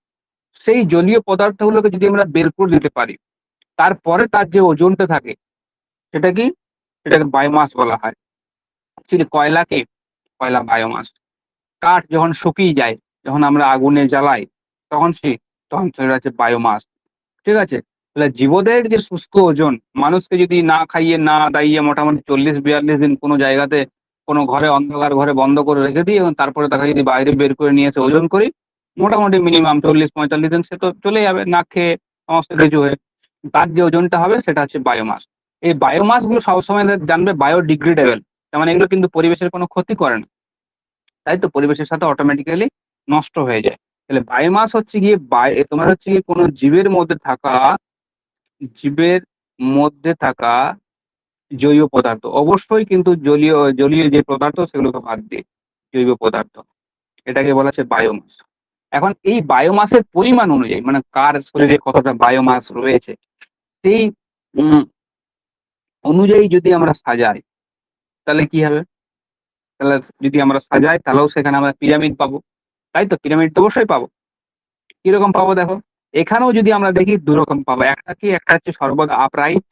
সেই জলীয় পদার্থগুলোকে যদি আমরা বের করে দিতে পারি, তারপরে তার যে ওজনটা থাকে, সেটা কি? সেটাকে বায়োমাস বলা হয়। অ্যাকচুয়ালি কয়লাকে, কয়লা বায়োমাস। কাঠ যখন শুকিয়ে যায়, যখন আমরা আগুনে জ্বালাই, তখন সেটা হচ্ছে বায়োমাস। ঠিক আছে? তাহলে জীবদের যে শুষ্ক ওজন, মানুষকে যদি না খাইয়ে না দাইয়ে মোটামুটি 40-42 দিন কোনো জায়গাতে কোনো ঘরে অন্ধকার ঘরে বন্ধ করে রেখে দিই এবং তারপরে তাকে যদি বাইরে বের করে নিয়ে এসে ওজন করি, মোটামুটি মিনিমাম 40-45 দিন সে তো চলে যাবে না খেয়ে সমস্ত কিছু হয়ে। তার যে ওজনটা হবে সেটা হচ্ছে বায়োমাস। এই বায়োমাস গুলো সবসময় জানবে বায়োডিগ্রেডেবল, তার মানে এগুলো কিন্তু পরিবেশের কোনো ক্ষতি করে না, তাই তো পরিবেশের সাথে অটোমেটিক্যালি নষ্ট হয়ে যায়। তাহলে বায়োমাস হচ্ছে গিয়ে তোমার হচ্ছে গিয়ে কোনো জীবের মধ্যে থাকা জৈব পদার্থ, অবশ্যই কিন্তু জলীয় জলীয় যে পদার্থ সেগুলোকে বাদ দিয়ে জৈব পদার্থ, এটাকে বলা হচ্ছে বায়োমাস। এখন এই বায়োমাসের পরিমাণ অনুযায়ী মানে কার শরীরে কতটা বায়োমাস রয়েছে সেই উম, অনুযায়ী যদি আমরা সাজাই তাহলে কি হবে? তাহলে যদি আমরা সাজাই তাহলেও সেখানে আমরা পিরামিড পাবো, তাই তো? পিরামিড তো অবশ্যই পাবো। কিরকম পাবো দেখো, এখানেও যদি আমরা দেখি দু রকম পাবো। একটা কি, একটা হচ্ছে সর্বদা আপরাইট,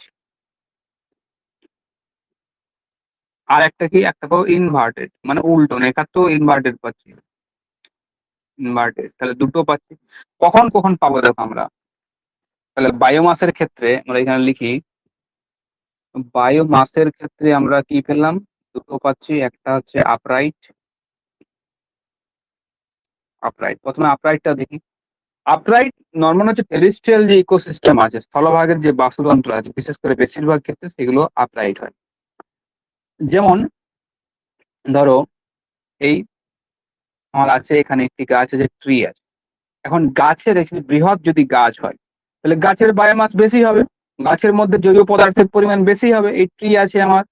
আর একটা কি, একটা পাবো ইনভার্টেড মানে উল্টো, একার তো ইনভার্টেড পাচ্ছি, ইনভার্টেড, তাহলে দুটো পাচ্ছি। কখন কখন পাবো দেখো আমরা, তাহলে বায়োমাসের ক্ষেত্রে আমরা এখানে লিখি, বায়োমাসের ক্ষেত্রে আমরা কি পেলাম, দুটো পাচ্ছি, একটা হচ্ছে আপরাইট। আপরাইট, প্রথমে আপরাইটটা দেখি। আপরাইট নর্মাল হচ্ছে টেরেস্ট্রিয়াল যে ইকোসিস্টেম আছে, স্থলভাগের যে বাস্তুতন্ত্র আছে, বিশেষ করে বেশিরভাগ ক্ষেত্রে সেগুলো আপরাইট হয়। যেমন ধরো এই আমার আছে এখানে একটি গাছ আছে, ট্রি আছে। এখন গাছের বৃহৎ যদি গাছ হয় তাহলে গাছের বায়োমাস বেশি হবে, গাছের মধ্যে জৈব পদার্থের পরিমাণ বেশি হবে। এই ট্রি আছে আমার,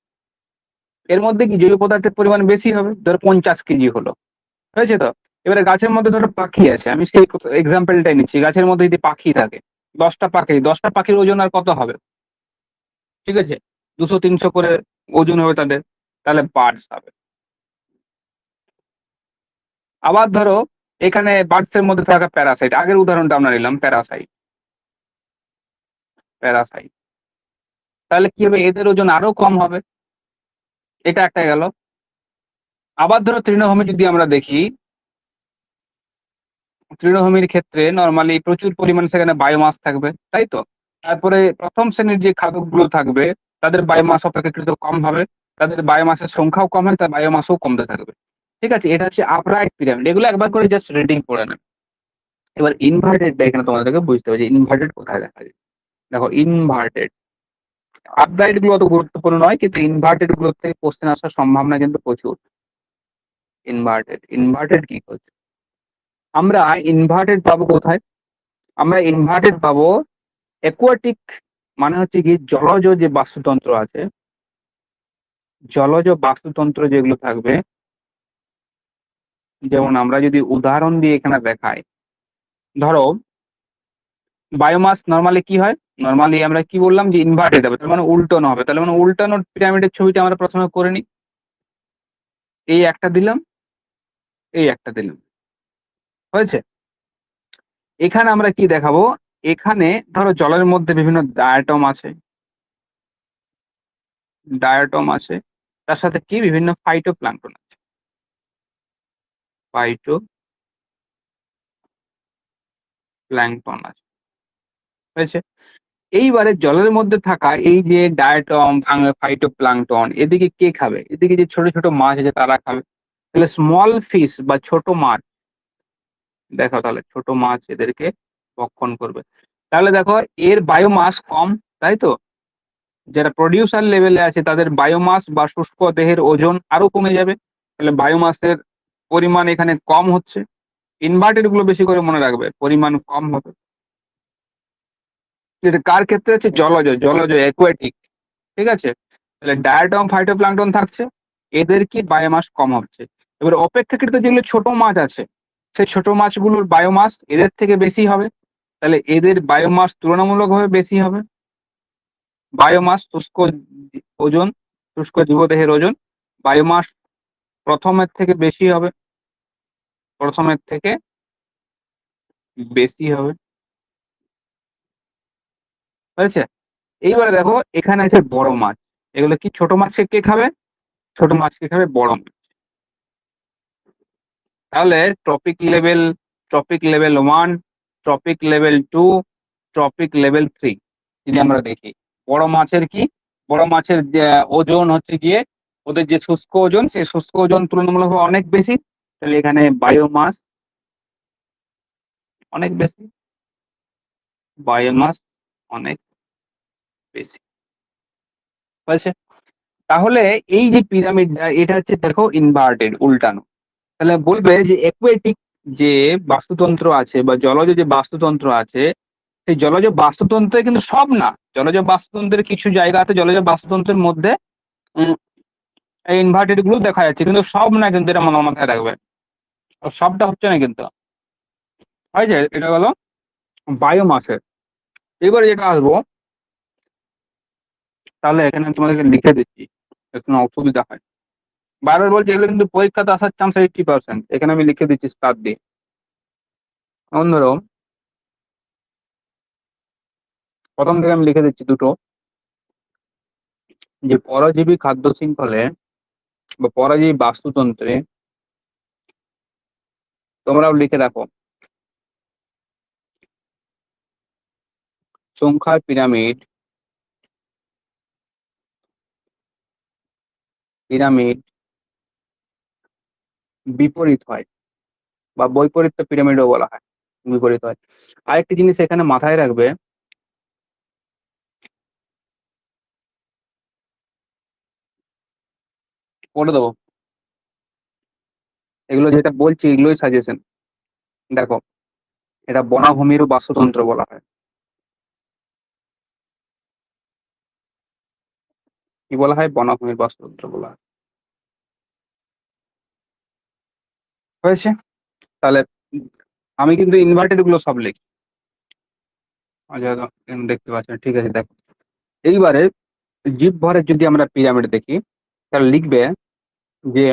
এর মধ্যে কি জৈব পদার্থের পরিমাণ বেশি হবে, ধরো 50 কেজি হলো, হয়েছে তো? এবারে গাছের মধ্যে ধরো পাখি আছে, আমি সেই এক্সাম্পলটাই নিচ্ছি, গাছের মধ্যে যদি পাখি থাকে, 10টা পাখির ওজন আর কত হবে? ঠিক আছে, 200-300 করে ওজন হবে তাদের, তাহলে বার্ডস হবে। আবার ধরো এখানে বার্ডস এর মধ্যে থাকা প্যারাসাইট, আগের উদাহরণটা আমরা নিলাম প্যারাসাইট, প্যারাসাইট, তাহলে কি হবে, এদের ওজন আরো কম হবে। এটা একটা গেল। আবার ধরো তৃণভূমি যদি আমরা দেখি, তৃণভূমির ক্ষেত্রে নর্মালি প্রচুর পরিমাণে সেখানে বায়োমাস থাকবে, তাই তো? তারপরে প্রথম শ্রেণীর যে খাদকগুলো থাকবে তাদের বায়োমাস অপেক্ষাকৃত কম হবে, তাদের বায়োমাসের সংখ্যাও কম হবে, তার বায়োমাসও কমতে থাকবে। ঠিক আছে, এটা হচ্ছে আপরাইট পিরামিড, এগুলো একবার করে জাস্ট রিডিং পড়ে নেন। এবার ইনভার্টেডটা এখানে তোমাদেরকে বুঝতে হবে যে ইনভার্টেড কোথায় দেখা যায়। দেখো ইনভার্টেড, আপরাইট গুলো অত গুরুত্বপূর্ণ নয়, কিন্তু ইনভার্টেড গুলো থেকে কোশ্চেন আসার সম্ভাবনা কিন্তু প্রচুর। ইনভার্টেড, ইনভার্টেড কি করছে, আমরা ইনভার্টেড পাবো কোথায়? আমরা ইনভার্টেড পাবো অ্যাকুয়াটিক, মানে হচ্ছে কি জলজ যে বাস্তুতন্ত্র আছে, জলজ বাস্তুতন্ত্র যেগুলো থাকবে, যেমন আমরা যদি উদাহরণ দিয়ে এখানে দেখাই, ধরো বায়োমাস নর্মালি কি হয়, নর্মালি আমরা কি বললাম যে ইনভার্টেড হবে, তার মানে উল্টানো হবে, তাহলে মানে উল্টানো পিরামিডের ছবিটা আমরা প্রথমে করে নিই। এই একটা দিলাম, এই একটা দিলাম, হয়েছে? এখানে আমরা কি দেখাবো, এখানে ধরো জলের মধ্যে বিভিন্ন ডায়াটম আছে, ডায়াটম আছে, তার সাথে কি বিভিন্ন ফাইটোপ্ল্যাঙ্কটন আছে, ফাইটো প্ল্যাঙ্কটন আছে, হয়েছে? এইবারে জলের মধ্যে থাকা এই যে ডায়াটম, ফাইটোপ্ল্যাঙ্কটন, এদিকে কে খাবে? এদিকে যে ছোট ছোট মাছ আছে তারা খাবে। তাহলে স্মল ফিশ বা ছোট মাছ, দেখো তাহলে ছোট মাছ এদেরকে ভক্ষণ করবে। তাহলে দেখো এর বায়োমাস কম, তাই তো? যারা প্রডিউসার লেভেলে আছে তাদের বায়োমাস বা শুষ্ক দেহের ওজন আরো কমে যাবে, তাহলে বায়োমাসের পরিমাণ এখানে কম হচ্ছে। ইনভার্টেড গুলো বেশি করে মনে রাখবে, পরিমাণ কম হবে। যেটা কার ক্ষেত্রে হচ্ছে, জলজ, জলজ অ্যাকুয়াটিক, ঠিক আছে? তাহলে ডায়াটম ফাইটোপ্ল্যাঙ্কটন থাকছে, এদের কি বায়োমাস কম হচ্ছে। এবার অপেক্ষাকৃত যেগুলো ছোট মাছ আছে, সেই ছোট মাছগুলোর বায়োমাস এদের থেকে বেশি হবে, তাহলে এদের বায়োমাস তুলনামূলকভাবে বেশি হবে। বায়োমাস শুষ্ক ওজন, শুষ্ক জীবদেহের ওজন, বায়োমাস প্রথমের থেকে বেশি হবে, প্রথমের থেকে বেশি হবে, হয়েছে? এইবারে দেখো এখানে আছে বড় মাছ, এগুলো কি ছোট মাছকে কে খাবে? ছোট মাছকে খাবে বড় মাছ। তাহলে trophic level 1, trophic level 2, trophic level 3, যদি আমরা দেখি বড় মাছের কি, বড় মাছের ওজন হচ্ছে গিয়ে ওদের যে শুষ্ক ওজন, সেই শুষ্ক ওজন তুলনামূলকভাবে অনেক বেশি, তাহলে এখানে বায়োমাস অনেক বেশি, বায়োমাস অনেক বেশি হয়েছে। তাহলে এই যে পিরামিডটা, এটা হচ্ছে দেখো ইনভার্টেড, উল্টানো। তাহলে বলবে যে অ্যাকুয়াটিক যে বাস্তুতন্ত্র আছে বা জলজ যে বাস্তুতন্ত্র আছে, সেই জলজ বাস্তুতন্ত্রে কিন্তু সব না, জলজ বাস্তুতন্ত্রের কিছু জায়গা আছে, জলজ বাস্তুতন্ত্রের মধ্যে এই ইনভার্টেড গুলো দেখা যাচ্ছে, কিন্তু সব না, কিন্তু এটা মনে মাথায় রাখবে, সবটা হচ্ছে না কিন্তু। হয় যে এটা হলো বায়োমাসের। এবারে যেটা আসবো, তাহলে এখানে তোমাদেরকে লিখে দিচ্ছি, একটু অসুবিধা হয়, বারবার বলছি এগুলো কিন্তু পরীক্ষাতে আসার চান্স 80%, এখানে আমি লিখে দিচ্ছি স্টার দিয়ে। যেমন ধরো প্রথম থেকে আমি লিখে দিচ্ছি দুটো, যে পরজীবী খাদ্য শৃঙ্খলে বা পরজীবী বাস্তুতন্ত্রে, তোমরাও লিখে রাখো, সংখ্যার পিরামিড, পিরামিড বিপরীত হয়, বা বৈপরীত্য পিরামিডও বলা হয়, বিপরীত হয়। আরেকটি জিনিস এখানে মাথায় রাখবে, পড়ে দেবো, এগুলো যেটা বলছি এগুলোই সাজেশন। দেখো, এটা বনভূমিরও বাস্তুতন্ত্র বলা হয়। কি বলা হয়? বনভূমির বাস্তুতন্ত্র বলা হয়। হয়েছে? তাহলে আমি কিন্তু ইনভার্টেড গুলো সব লিখি। আচ্ছা, দেখতে পাচ্ছেন, ঠিক আছে। দেখো, এইবারে জীব ভরের যদি আমরা পিরামিড দেখি, তাহলে লিখবে যে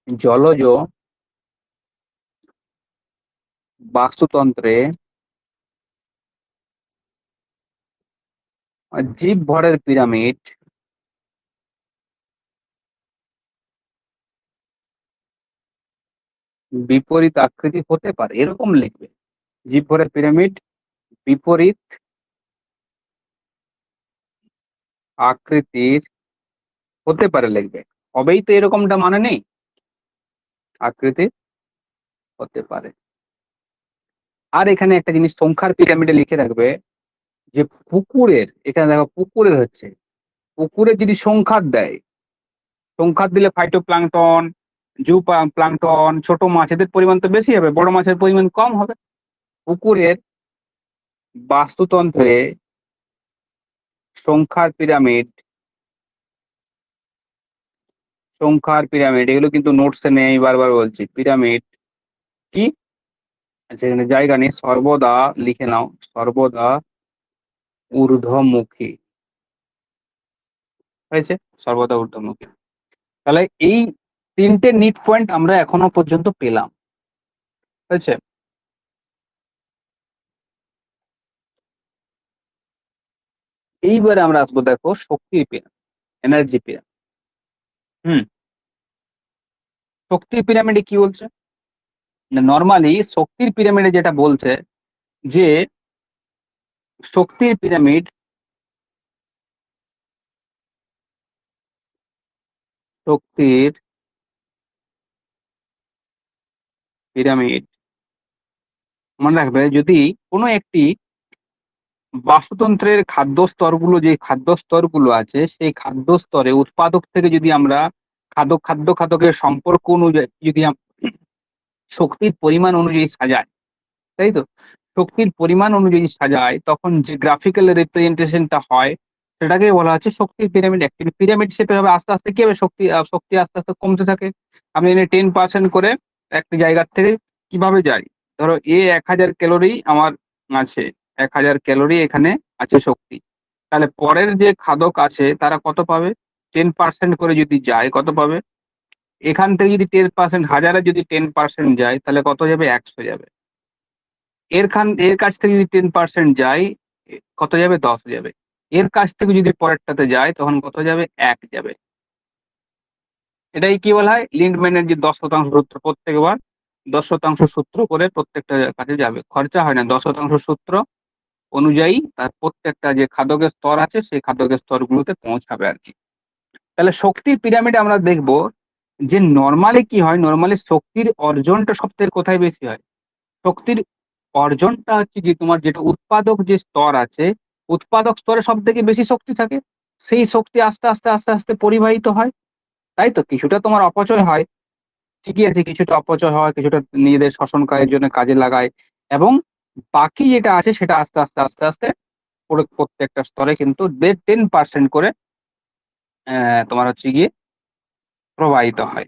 জলজ বাস্তুতন্ত্রে জীব ভরের পিরামিড বিপরীত আকৃতি হতে পারে, এরকম লিখবে। জীব ভরের পিরামিড বিপরীত আকৃতির হতে পারে লিখবে, হবেই তো এরকমটা মানে নেই, আকৃতির হতে পারে। আর এখানে একটা জিনিস সংখ্যার পিরামিডে লিখে রাখবে, যে পুকুরের, এখানে দেখো পুকুরের হচ্ছে, পুকুরে যদি সংখ্যার দেয়, সংখ্যার দিলে ফাইটোপ্লাঙ্কটন, জু প্লাঙ্কটন, ছোট মাছ, এদের পরিমাণ তো বেশি হবে, বড় মাছের পরিমাণ কম হবে। পুকুরের বাস্তুতন্ত্রে সংখ্যার পিরামিড, সংখ্যার পিরামিড, এগুলো কিন্তু নোটসে নেই, বারবার বলছি, পিরামিড কি, আচ্ছা এখানে জায়গা নেই, সর্বদা লিখে নাও, সর্বদা ঊর্ধ্বমুখী হয়েছে, সর্বদা ঊর্ধ্বমুখী। তাহলে এই তিনটে নিট পয়েন্ট আমরা এখনো পর্যন্ত পেলাম, হয়েছে। এইবারে আমরা আসবো, দেখো শক্তির পিরামিড, এনার্জি পিরামিড। হুম, শক্তির পিরামিডে কি বলছে? নর্মালি শক্তির পিরামিডে যেটা বলছে, যে শক্তির পিরামিড, শক্তির পিরামিড মনে রাখবে, যদি কোনো একটি বাস্তুতন্ত্রের খাদ্য স্তরগুলো, যে খাদ্য স্তরগুলো আছে, সেই খাদ্য স্তরে উৎপাদক থেকে যদি আমরা খাদ্য খাদকের সম্পর্ক অনুযায়ী যদি শক্তির পরিমাণ অনুযায়ী সাজাই, তাই তো, শক্তির পরিমাণ অনুযায়ী সাজায়, তখন যে গ্রাফিক্যাল রিপ্রেজেন্টেশনটা হয়, সেটাকে বলা হচ্ছে শক্তির পিরামিড। অ্যাক্টিভ পিরামিড শেপে হবে, আস্তে আস্তে কি হবে, শক্তি আস্তে আস্তে কমতে থাকে। আমি এনে 10% করে একটা জায়গার থেকে কিভাবে যাই, ধরো 1000 ক্যালোরি আমার আছে, 1000 ক্যালোরি এখানে আছে শক্তি, তাহলে পরের যে খাদক আছে তারা কত পাবে, 10% করে যদি যায় কত পাবে, এখান থেকে যদি 10%, হাজারে যদি 10% যায় তাহলে কত যাবে, 100 যাবে। এর কাছ থেকে যদি 10% যায় কত যাবে, 10 যাবে। এর কাছ থেকে যদি পরেরটাতে যায় তখন কত যাবে, 1 যাবে। এটাই কি বলা হয়, লিন্ডম্যানের যে 10% সূত্র, প্রত্যেকবার 10% সূত্র করে প্রত্যেকটা কাছে যাবে, খরচা হয় না, 10% সূত্র অনুযায়ী তার প্রত্যেকটা যে খাদকের স্তর আছে সেই খাদকের স্তরগুলোতে পৌঁছাবে আর কি। তাহলে শক্তির পিরামিডে আমরা দেখব যে নর্মালি কি হয়, নর্মালি শক্তির অর্জনটা সবথেকে কোথায় বেশি হয়? শক্তির অর্জনটা হচ্ছে কি তোমার যেটা উৎপাদক যে স্তর আছে, উৎপাদক স্তরে সবথেকে বেশি শক্তি থাকে। সেই শক্তি আস্তে, আস্তে, আস্তে, আস্তে পরিবাহিত হয়। তাই তো? কিছুটা তোমার অপচয় হয়। ঠিকই আছে, কিছুটা অপচয় হয়, কিছুটা নিজেদের শ্বসন কাজের জন্য কাজে লাগায় এবং বাকি যেটা আছে সেটা আস্তে, আস্তে, আস্তে, আস্তে প্রত্যেকটা স্তরে কিন্তু 10% করে তোমার হচ্ছে গিয়ে প্রবাহিত হয়।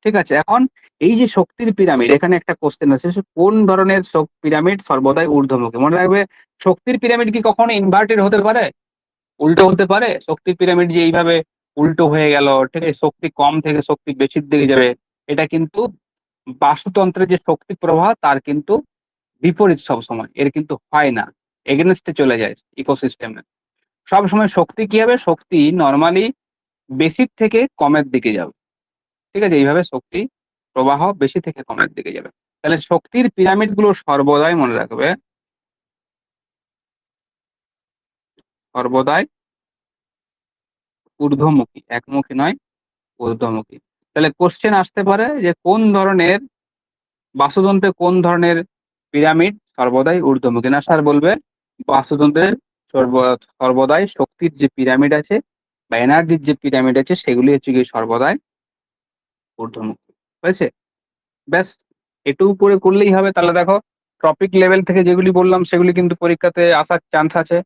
ঠিক আছে? এখন এই যে শক্তির পিরামিড, এখানে একটা কোশ্চেন আছে, কোন ধরনের পিরামিড সর্বদাই ঊর্ধ্বমুখী? মনে রাখবে, শক্তির পিরামিড কি কখনো ইনভার্টেড হতে পারে? উল্টো হতে পারে? শক্তির পিরামিড যে এইভাবে উল্টো হয়ে গেল, ঠিক আছে? শক্তি কম থেকে শক্তি বেশির দিকে যাবে। এটা কিন্তু বাস্তুতন্ত্রের যে শক্তি প্রবাহ তার কিন্তু বিপরীত সবসময়। এর কিন্তু হয় না। এগেইনস্ট এ চলে যায় ইকোসিস্টেমে। সবসময় শক্তি কি হবে? শক্তি নরমালি বেশির থেকে কমের দিকে যাবে। ঠিক আছে? এইভাবে শক্তি প্রবাহ বেশি থেকে কমের দিকে যাবে। তাহলে শক্তির পিরামিড গুলো সর্বদাই মনে রাখবে, সর্বদাই ঊর্ধ্বমুখী, একমুখী নয়, ঊর্ধ্বমুখী। তাহলে কোশ্চেন আসতে পারে যে কোন ধরনের বাস্তুতন্ত্রে কোন ধরনের পিরামিড সর্বদাই ঊর্ধ্বমুখী? না স্যার বলবে বাস্তুতন্ত্রের সর্বদাই শক্তির যে পিরামিড আছে বা এনার্জির যে পিরামিড আছে সেগুলি হচ্ছে গিয়ে সর্বদাই ঊর্ধ্বমুখী। হয়েছে? ব্যাস, এটুকু করে করলেই হবে। তাহলে দেখো, টপিক লেভেল থেকে যেগুলি বললাম সেগুলি কিন্তু পরীক্ষাতে আসার চান্স আছে।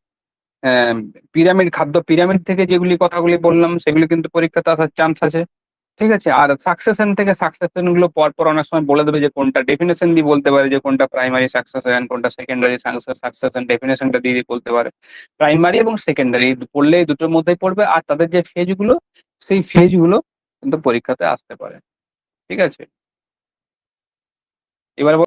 পিরামিড, খাদ্য পিরামিড থেকে যেগুলি কথাগুলি বললাম সেগুলি কিন্তু পরীক্ষাতে আসার চান্স আছে। ঠিক আছে? আর সাকসেশন থেকে সাকসেশন গুলো পরপর অনেক সময় বলে দেবে যে কোনটা ডেফিনেশন দিয়ে বলতে পারে যে কোনটা প্রাইমারি সাকসেশন, কোনটা সেকেন্ডারি সাকসেশন, ডেফিনেশনটা দিয়ে বলতে পারে। প্রাইমারি এবং সেকেন্ডারি পড়লে এই দুটোর মধ্যেই পড়বে, আর তাদের যে ফেজ গুলো সেই ফেজ গুলো কিন্তু পরীক্ষাতে আসতে পারে। ঠিক আছে? এবার